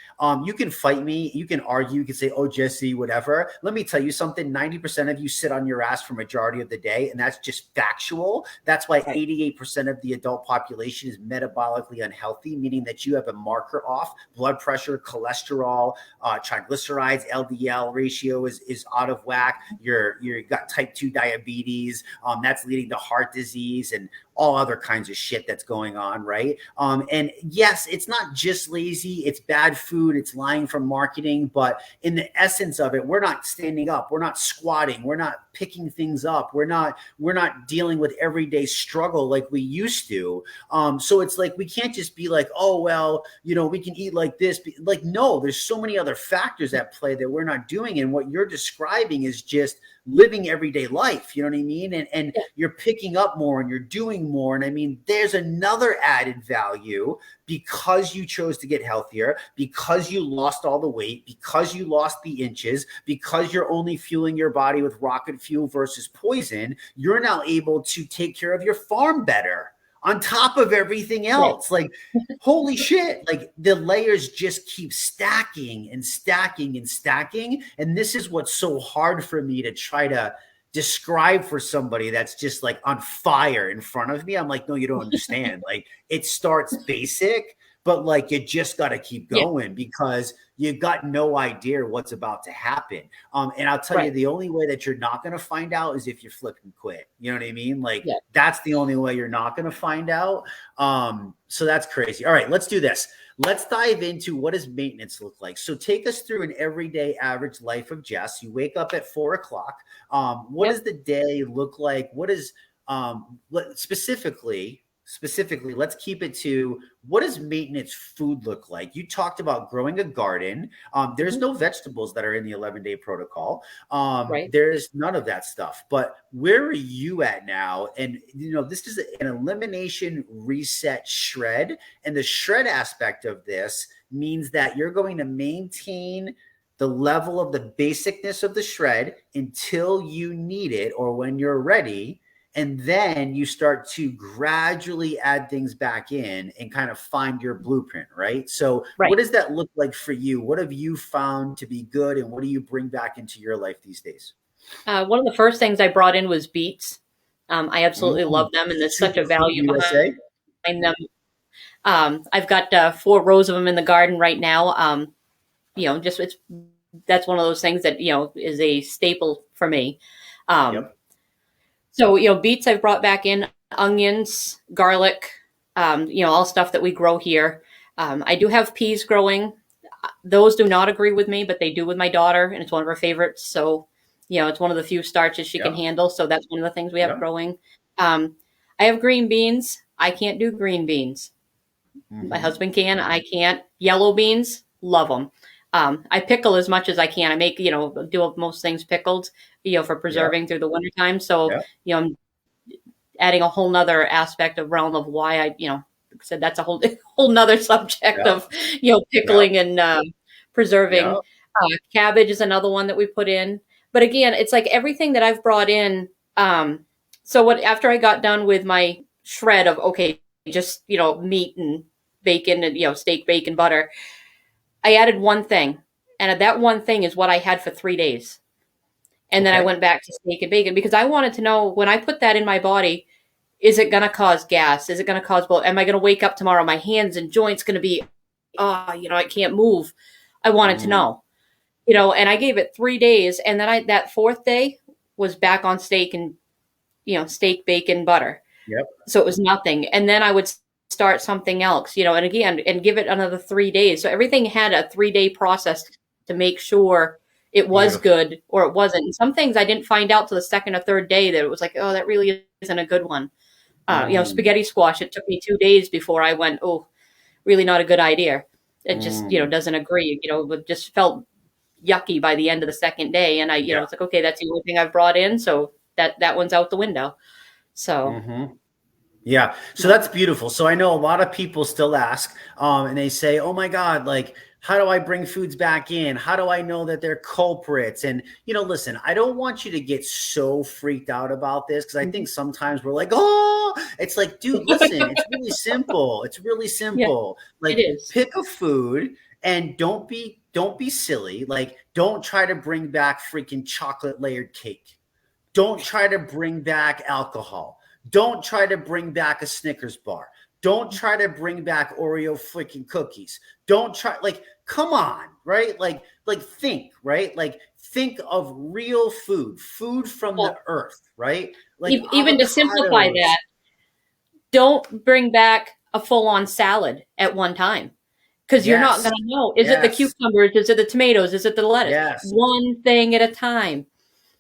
You can fight me, you can argue, you can say, "Oh, Jesse, whatever." Let me tell you something: 90% of you sit on your ass for majority of the day, and that's just factual. That's why right, 88% of the adult population is metabolically unhealthy, meaning that you have a marker off: blood pressure, cholesterol, triglycerides, LDL ratio is out of whack. You've got type 2 diabetes. That's leading to heart disease and all other kinds of shit that's going on, right? And yes, it's not just lazy, it's bad food, it's lying from marketing, but in the essence of it, we're not standing up, we're not squatting, we're not picking things up, we're not dealing with everyday struggle like we used to. So it's like we can't just be like, oh well, we can eat like this. Like, no, there's so many other factors at play that we're not doing, and what you're describing is just living everyday life. You know what I mean? And yeah, you're picking up more and you're doing more. And I mean, there's another added value because you chose to get healthier, because you lost all the weight, because you lost the inches, because you're only fueling your body with rocket fuel versus poison. You're now able to take care of your farm better on top of everything right. else. Like, holy shit, like the layers just keep stacking and stacking and stacking. And this is what's so hard for me to try to describe for somebody that's just like on fire in front of me. I'm like, no, you don't understand. Like, it starts basic, but like you just got to keep Yeah, going because you got no idea what's about to happen. And I'll tell you, right, the only way that you're not going to find out is if you flip and quit. You know what I mean? Like, yeah. that's the only way you're not going to find out. So that's crazy. All right, let's do this. Let's dive into what does maintenance look like. So take us through an everyday average life of Jess. You wake up at 4 o'clock. What Yep. does the day look like? What is specifically, let's keep it to what does maintenance food look like? You talked about growing a garden. There's Mhm. no vegetables that are in the 11-day protocol. Right. There's none of that stuff. But where are you at now? And this is an elimination reset shred. And the shred aspect of this means that you're going to maintain the level of the basicness of the shred until you need it or when you're ready. And then you start to gradually add things back in and kind of find your blueprint, right? So, what Right. does that look like for you? What have you found to be good, and what do you bring back into your life these days? One of the first things I brought in was beets. I absolutely Mm, love them, and there's such a Superfood value USA. behind them. I've got 4 rows of them in the garden right now. Just it's that's one of those things that is a staple for me. Um, Yep. so beets I've brought back in, onions, garlic, all stuff that we grow here. I do have peas growing. Those do not agree with me, but they do with my daughter, and it's one of her favorites. So, it's one of the few starches she can Yep. handle. So that's one of the things we have Yep. growing. I have green beans. I can't do green beans. My Mm-hmm. husband can. I can't. Yellow beans, love them. I pickle as much as I can. I make, do most things pickled, for Yep. preserving through the wintertime. So, Yep. I'm adding a whole nother aspect of realm of why said that's a whole nother subject Yep. of, Yep. pickling and preserving. Yep. Cabbage is another one that we put in. But again, it's like everything that I've brought in. So after I got done with my shred of, okay, just, meat and bacon and, steak, bacon, butter, I added one thing. And that one thing is what I had for 3 days. And then I Okay. went back to steak and bacon because I wanted to know when I put that in my body, is it going to cause gas? Is it going to cause bloat? Am I going to wake up tomorrow? My hands and joints going to be, I can't move. I wanted to Mm, know, and I gave it 3 days. And then that fourth day was back on steak and, steak, bacon, butter. Yep. So it was nothing. And then I would start something else, and again, and give it another 3 days. So everything had a 3-day process to make sure it was Beautiful. good or it wasn't. And some things I didn't find out till the second or third day that it was like, oh, that really isn't a good one. Mm, Spaghetti squash, it took me 2 days before I went, oh, really not a good idea. It just, mm. doesn't agree, it just felt yucky by the end of the second day. And Yeah. it's like, okay, that's the only thing I've brought in. So that one's out the window. So, Hmm. Yeah. So yeah. that's beautiful. So I know a lot of people still ask, and they say, "Oh my God, like, how do I bring foods back in? How do I know that they're culprits?" And listen, I don't want you to get so freaked out about this because I think sometimes we're like, "Oh," it's like, dude, listen, it's really simple. It's really Yeah, simple. it Like, is. pick a food and don't be silly. Like, don't try to bring back freaking chocolate layered cake. Don't try to bring back alcohol. Don't try to bring back a Snickers bar. Don't try to bring back Oreo freaking cookies. Don't try, like, come on, right? Like think, right? Like think of real food from the Well, earth, right? Like even to simplify avocados. that, don't bring back a full on salad at one time because you're not Yes. going to know. Is it the Yes. cucumbers? Is it the tomatoes? Is it the lettuce? Yes. One thing at a time.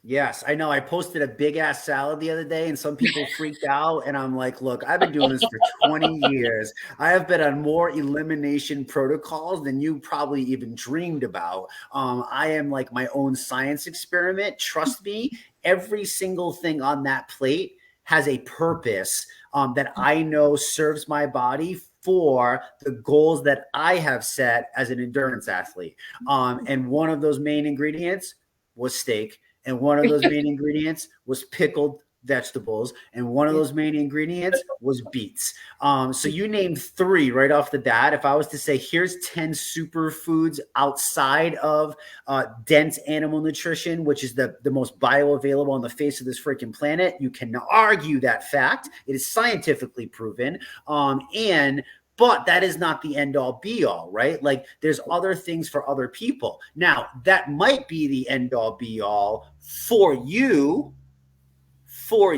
Yes, I know. I posted a big ass salad the other day and some people freaked out. And I'm like, look, I've been doing this for 20 years. I have been on more elimination protocols than you probably even dreamed about. I am like my own science experiment. Trust me, every single thing on that plate has a purpose that I know serves my body for the goals that I have set as an endurance athlete. And one of those main ingredients was steak, and one of those main ingredients was pickled vegetables, and one of Yeah. those main ingredients was beets. So you named three right off the bat. If I was to say, here's 10 superfoods outside of dense animal nutrition, which is the most bioavailable on the face of this freaking planet, you can argue that fact. It is scientifically proven. And but that is not the end all be all, right? Like there's other things for other people. Now, that might be the end all be all for you, for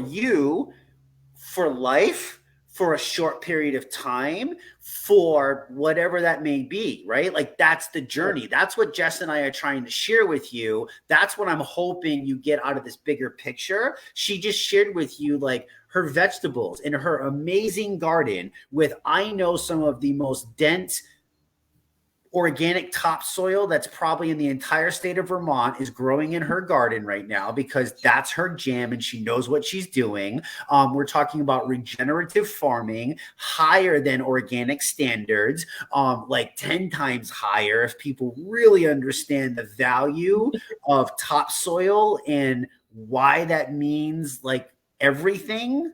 life, for a short period of time, for whatever that may be, right? Like that's the journey. That's what Jess and I are trying to share with you. That's what I'm hoping you get out of this bigger picture. She just shared with you like her vegetables in her amazing garden with, I know, some of the most dense organic topsoil that's probably in the entire state of Vermont is growing in her garden right now because that's her jam and she knows what she's doing. We're talking about regenerative farming, higher than organic standards, like 10 times higher if people really understand the value of topsoil and why that means like everything,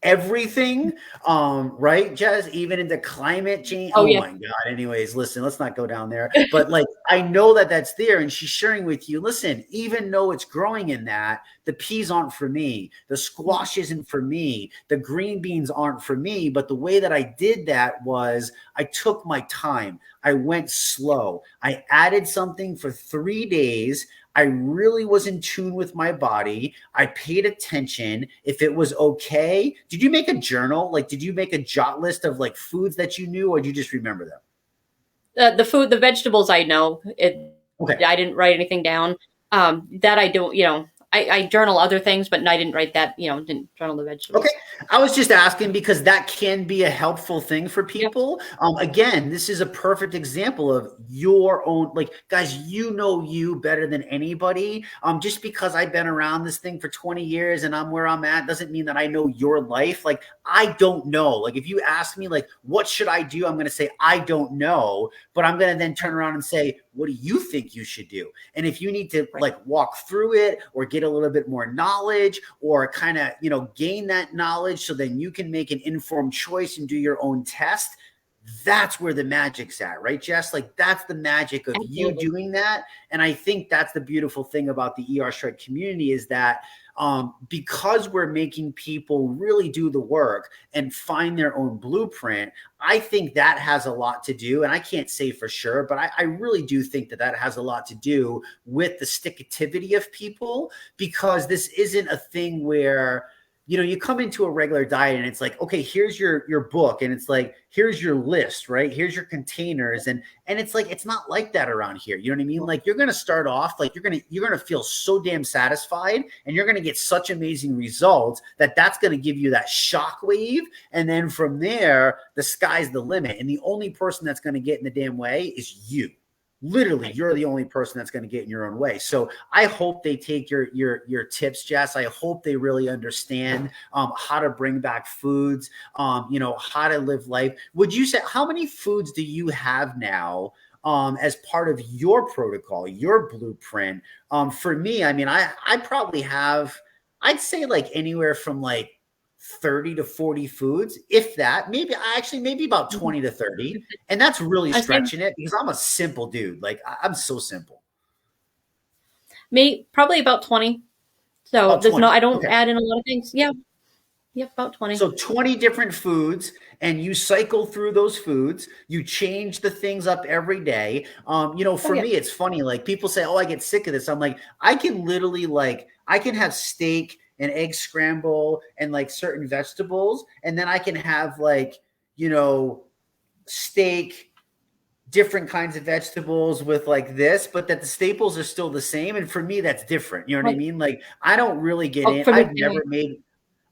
right, Jess, even into climate change. Oh Oh yeah. my God. Anyways, listen, let's not go down there, but like I know that that's there and she's sharing with you, listen, even though it's growing in that, the peas aren't for me, the squash isn't for me, the green beans aren't for me. But the way that I did that was I took my time, I went slow, I added something for 3 days. I really was in tune with my body. I paid attention. If it was okay, did you make a journal? Like, did you make a jot list of like foods that you knew, or did you just remember them? The food, the vegetables, I know. Okay. I didn't write anything down. That I don't. I journal other things, but I didn't write that. Didn't journal the Okay. vegetables. I was just asking because that can be a helpful thing for Yeah. people. Again, this is a perfect example of your own, like, guys, you know you better than anybody. Just because I've been around this thing for 20 years and I'm where I'm at doesn't mean that I know your life. Like, I don't know. Like, if you ask me, like, what should I do? I'm going to say, I don't know. But I'm going to then turn around and say, what do you think you should do? And if you need to Right. like walk through it or get a little bit more knowledge or kind of, gain that knowledge so then you can make an informed choice and do your own test, that's where the magic's at, right, Jess? Like that's the magic of you Absolutely. doing that. And I think that's the beautiful thing about the ER Strike community is that because we're making people really do the work and find their own blueprint, I think that has a lot to do. And I can't say for sure, but I really do think that that has a lot to do with the stick-activity of people because this isn't a thing where you come into a regular diet and it's like, okay, here's your book, and it's like, here's your list, right? Here's your containers, and it's like, it's not like that around here. You know what I mean? Like, you're gonna start off like you're gonna feel so damn satisfied, and you're gonna get such amazing results that's gonna give you that shock wave, and then from there, the sky's the limit, and the only person that's gonna get in the damn way is you. Literally, you're the only person that's going to get in your own way. So I hope they take your tips, Jess. I hope they really understand how to bring back foods, how to live life. Would you say, how many foods do you have now as part of your protocol, your blueprint? For me, I mean, I probably have, I'd say like anywhere from like 30 to 40 foods, if that. Maybe about 20 to 30. And that's really I think stretching it because I'm a simple dude. Like, I'm so simple. me probably about 20. So About there's no, 20. I don't Okay. add in a lot of things. Yeah, yep, about 20. So 20 different foods, and you cycle through those foods. You change the things up every day. Oh For yeah. me, it's funny. Like, people say, "Oh, I get sick of this." I'm like, I can literally, like, I can have steak and egg scramble and like certain vegetables, and then I can have like, steak, different kinds of vegetables with like this, but that the staples are still the same. And for me, that's different. You know what I Right. mean? Like, I don't really get Oh, in. for me I've too. never made,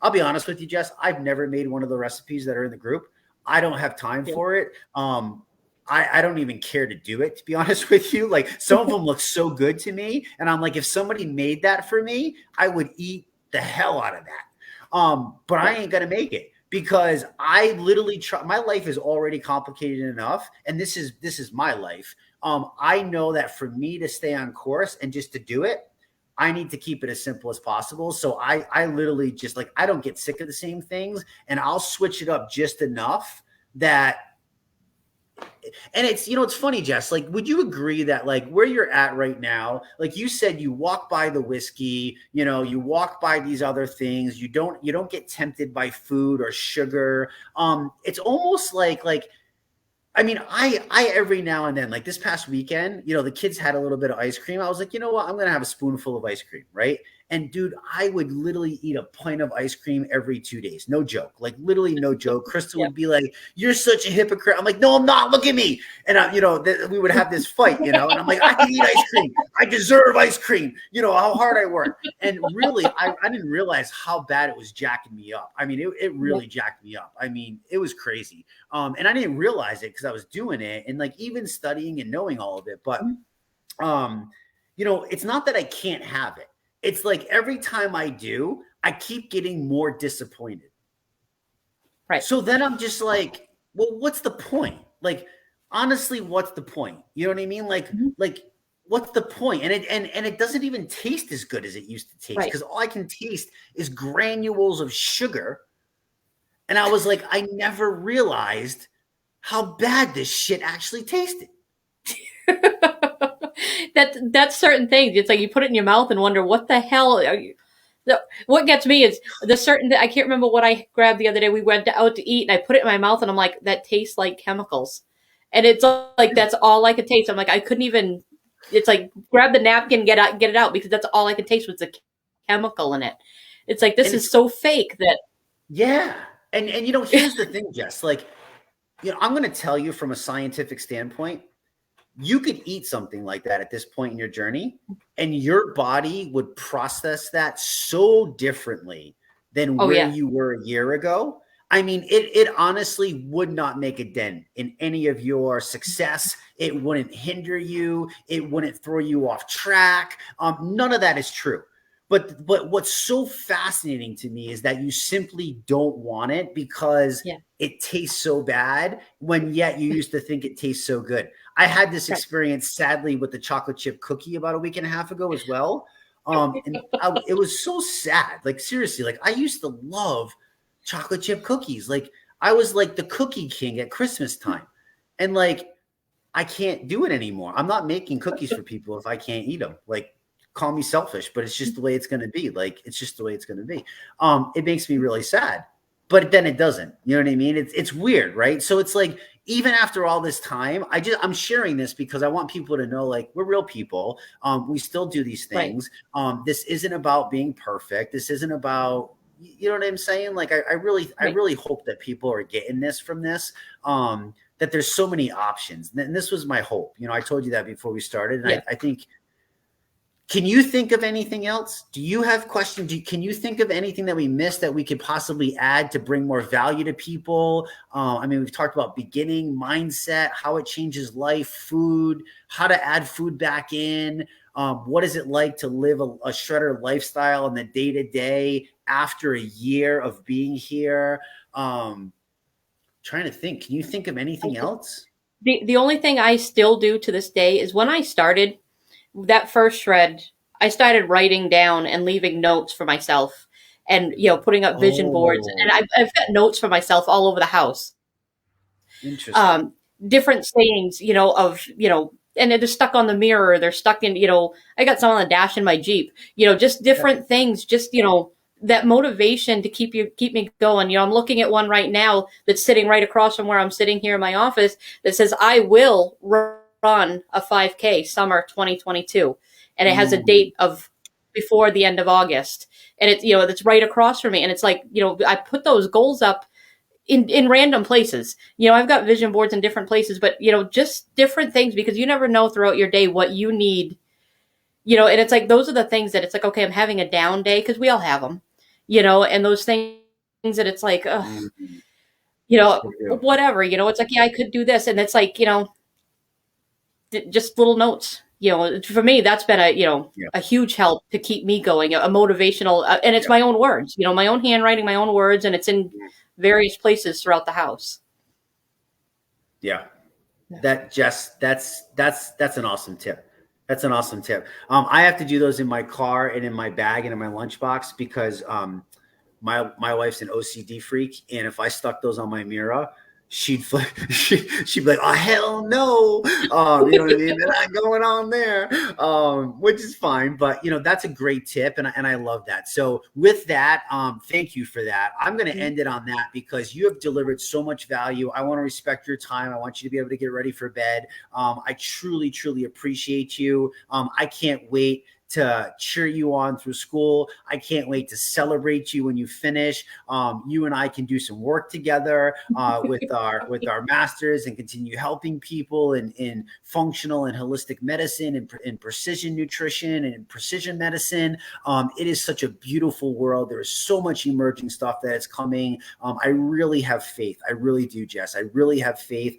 I'll be honest with you, Jess, I've never made one of the recipes that are in the group. I don't have time Yeah. for it. I don't even care to do it, to be honest with you. Like, some of them look so good to me. And I'm like, if somebody made that for me, I would eat the hell out of that. But I Right. ain't gonna make it because I literally try. My life is already complicated enough, and this is my life. I know that for me to stay on course and just to do it, I need to keep it as simple as possible. So I literally just, like, I don't get sick of the same things, and I'll switch it up just enough that. And it's funny, Jess. Like, would you agree that, like, where you're at right now, like you said, you walk by the whiskey, you walk by these other things, you don't get tempted by food or sugar. It's almost like I mean, I every now and then, like this past weekend, the kids had a little bit of ice cream. I was like, you know what? I'm gonna have a spoonful of ice cream, right? And dude, I would literally eat a pint of ice cream every 2 days. No joke. Like, literally no joke. Krista Yep. would be like, "You're such a hypocrite." I'm like, "No, I'm not. Look at me." And we would have this fight, and I'm like, "I can eat ice cream. I deserve ice cream. You know how hard I work." And really, I didn't realize how bad it was jacking me up. I mean, it Yep. really jacked me up. I mean, it was crazy. And I didn't realize it because I was doing it and, like, even studying and knowing all of it. But Mhm. it's not that I can't have it. It's like every time I do, I keep getting more disappointed. Right. So then I'm just like, well, what's the point? Like, honestly, what's the point? You know what I mean? Like, Mhm. like, what's the point? And it doesn't even taste as good as it used to taste, Right. because all I can taste is granules of sugar. And I was like, I never realized how bad this shit actually tasted. That's certain things. It's like you put it in your mouth and wonder what the hell are you. What gets me is the certain. I can't remember what I grabbed the other day. We went out to eat, and I put it in my mouth, and I'm like, that tastes like chemicals. And it's like that's all I could taste. I'm like, I couldn't even. It's like grab the napkin, get it out because that's all I could taste was the chemical in it. It's like this And is it's so fake that. Yeah. And here's the thing, Jess. Like, I'm gonna tell you from a scientific standpoint, you could eat something like that at this point in your journey, and your body would process that so differently than Oh where yeah. you were a year ago. I mean, it honestly would not make a dent in any of your success. It wouldn't hinder you. It wouldn't throw you off track. None of that is true. But what's so fascinating to me is that you simply don't want it because Yeah. it tastes so bad, when yet you used to think it tastes so good. I had this Right. experience, sadly, with the chocolate chip cookie about a week and a half ago as well. It was so sad. Like, seriously, like, I used to love chocolate chip cookies. Like, I was like the cookie king at Christmas time. And, like, I can't do it anymore. I'm not making cookies for people if I can't eat them. Like, call me selfish, but it's just the way it's going to be. Like, it's just the way it's going to be. It makes me really sad, but then it doesn't. You know what I mean? It's weird, right? So it's like, even after all this time, I'm sharing this because I want people to know, like, we're real people. We still do these Right. things. This isn't about being perfect. This isn't about You know what I'm saying? Like I Right. really hope that people are getting this from this. That there's so many options. And this was my hope. You know, I told you that before we started. And Yeah. I think, can you think of anything else? Do you have questions? Can you think of anything that we missed that we could possibly add to bring more value to people? I mean, we've talked about beginning, mindset, how it changes life, food, how to add food back in. What is it like to live a shredder lifestyle in the day to day after a year of being here? Trying to think. Can you think of anything else? The only thing I still do to this day is when I started that first shred, I started writing down and leaving notes for myself and, putting up vision boards. And Oh, I've got notes for myself all over the house. interesting. Um, Different sayings, and they're stuck on the mirror. They're stuck in, I got some on the dash in my Jeep, just different things, just, that motivation to keep me going. I'm looking at one right now that's sitting right across from where I'm sitting here in my office that says, I will run a 5K summer 2022. And it has a Ooh, date of before the end of August. And it's right across from me. And it's like, I put those goals up in random places. I've got vision boards in different places, but just different things because you never know throughout your day what you need. And it's like those are the things that it's like, okay, I'm having a down day because we all have them. And those things that it's like, mm, true. whatever. It's like, yeah, I could do this, and it's like, just little notes. For me, that's been Yeah. a huge help to keep me going, a motivational, and it's Yeah. my own words, my own handwriting, my own words, and it's in various places throughout the house. Yeah. Yeah. That just that's an awesome tip. That's an awesome tip. I have to do those in my car and in my bag and in my lunchbox because my wife's an OCD freak, and if I stuck those on my mirror, she'd be like, "Oh hell no!" You know what I mean? They're not going on there, which is fine. But that's a great tip, and I love that. So with that, thank you for that. I'm going to end it on that because you have delivered so much value. I want to respect your time. I want you to be able to get ready for bed. I truly, truly appreciate you. I can't wait to cheer you on through school. I can't wait to celebrate you when you finish. You and I can do some work together with our masters and continue helping people in functional and holistic medicine and in precision nutrition and in precision medicine. It is such a beautiful world. There is so much emerging stuff that is coming. I really have faith. I really do, Jess. I really have faith,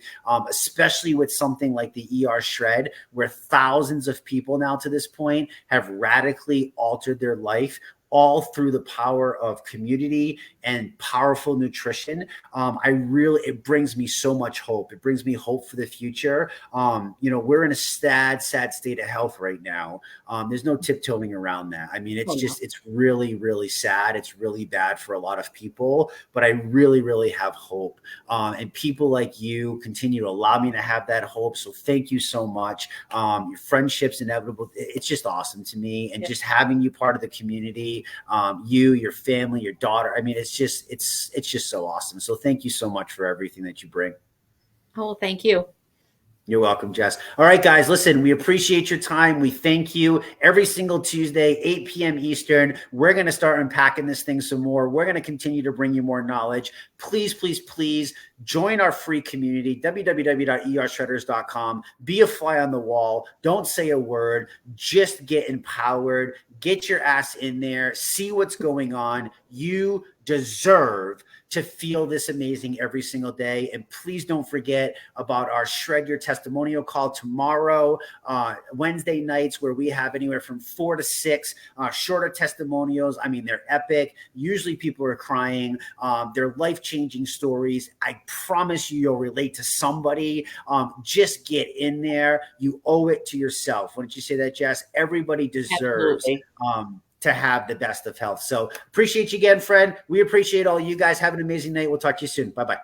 especially with something like the ER Shred, where thousands of people now to this point have radically altered their life all through the power of community and powerful nutrition. It brings me so much hope. It brings me hope for the future. We're in a sad state of health right now. There's no tiptoeing around that. I mean, Oh, no. it's really, really sad. It's really bad for a lot of people, but I really, really have hope. And people like you continue to allow me to have that hope. So thank you so much. Your friendship's inevitable. It's just awesome to me. And Yeah. just having you part of the community, your family, your daughter. I mean, it's just so awesome. So thank you so much for everything that you bring. Oh, thank you. You're welcome, Jess. All right, guys, listen, we appreciate your time. We thank you. Every single Tuesday, 8 p.m. Eastern, we're going to start unpacking this thing some more. We're going to continue to bring you more knowledge. Please, please, please join our free community, www.ershredders.com. Be a fly on the wall. Don't say a word. Just get empowered. Get your ass in there. See what's going on. You deserve to feel this amazing every single day. And please don't forget about our Shred Your Testimonial call tomorrow, Wednesday nights, where we have anywhere from 4 to 6 shorter testimonials. I mean, they're epic. Usually people are crying. They're life-changing stories. I promise you'll relate to somebody. Just get in there. You owe it to yourself. Why don't you say that, Jess? Everybody deserves Absolutely. to have the best of health. So appreciate you again, friend. We appreciate all you guys. Have an amazing night. We'll talk to you soon. Bye-bye.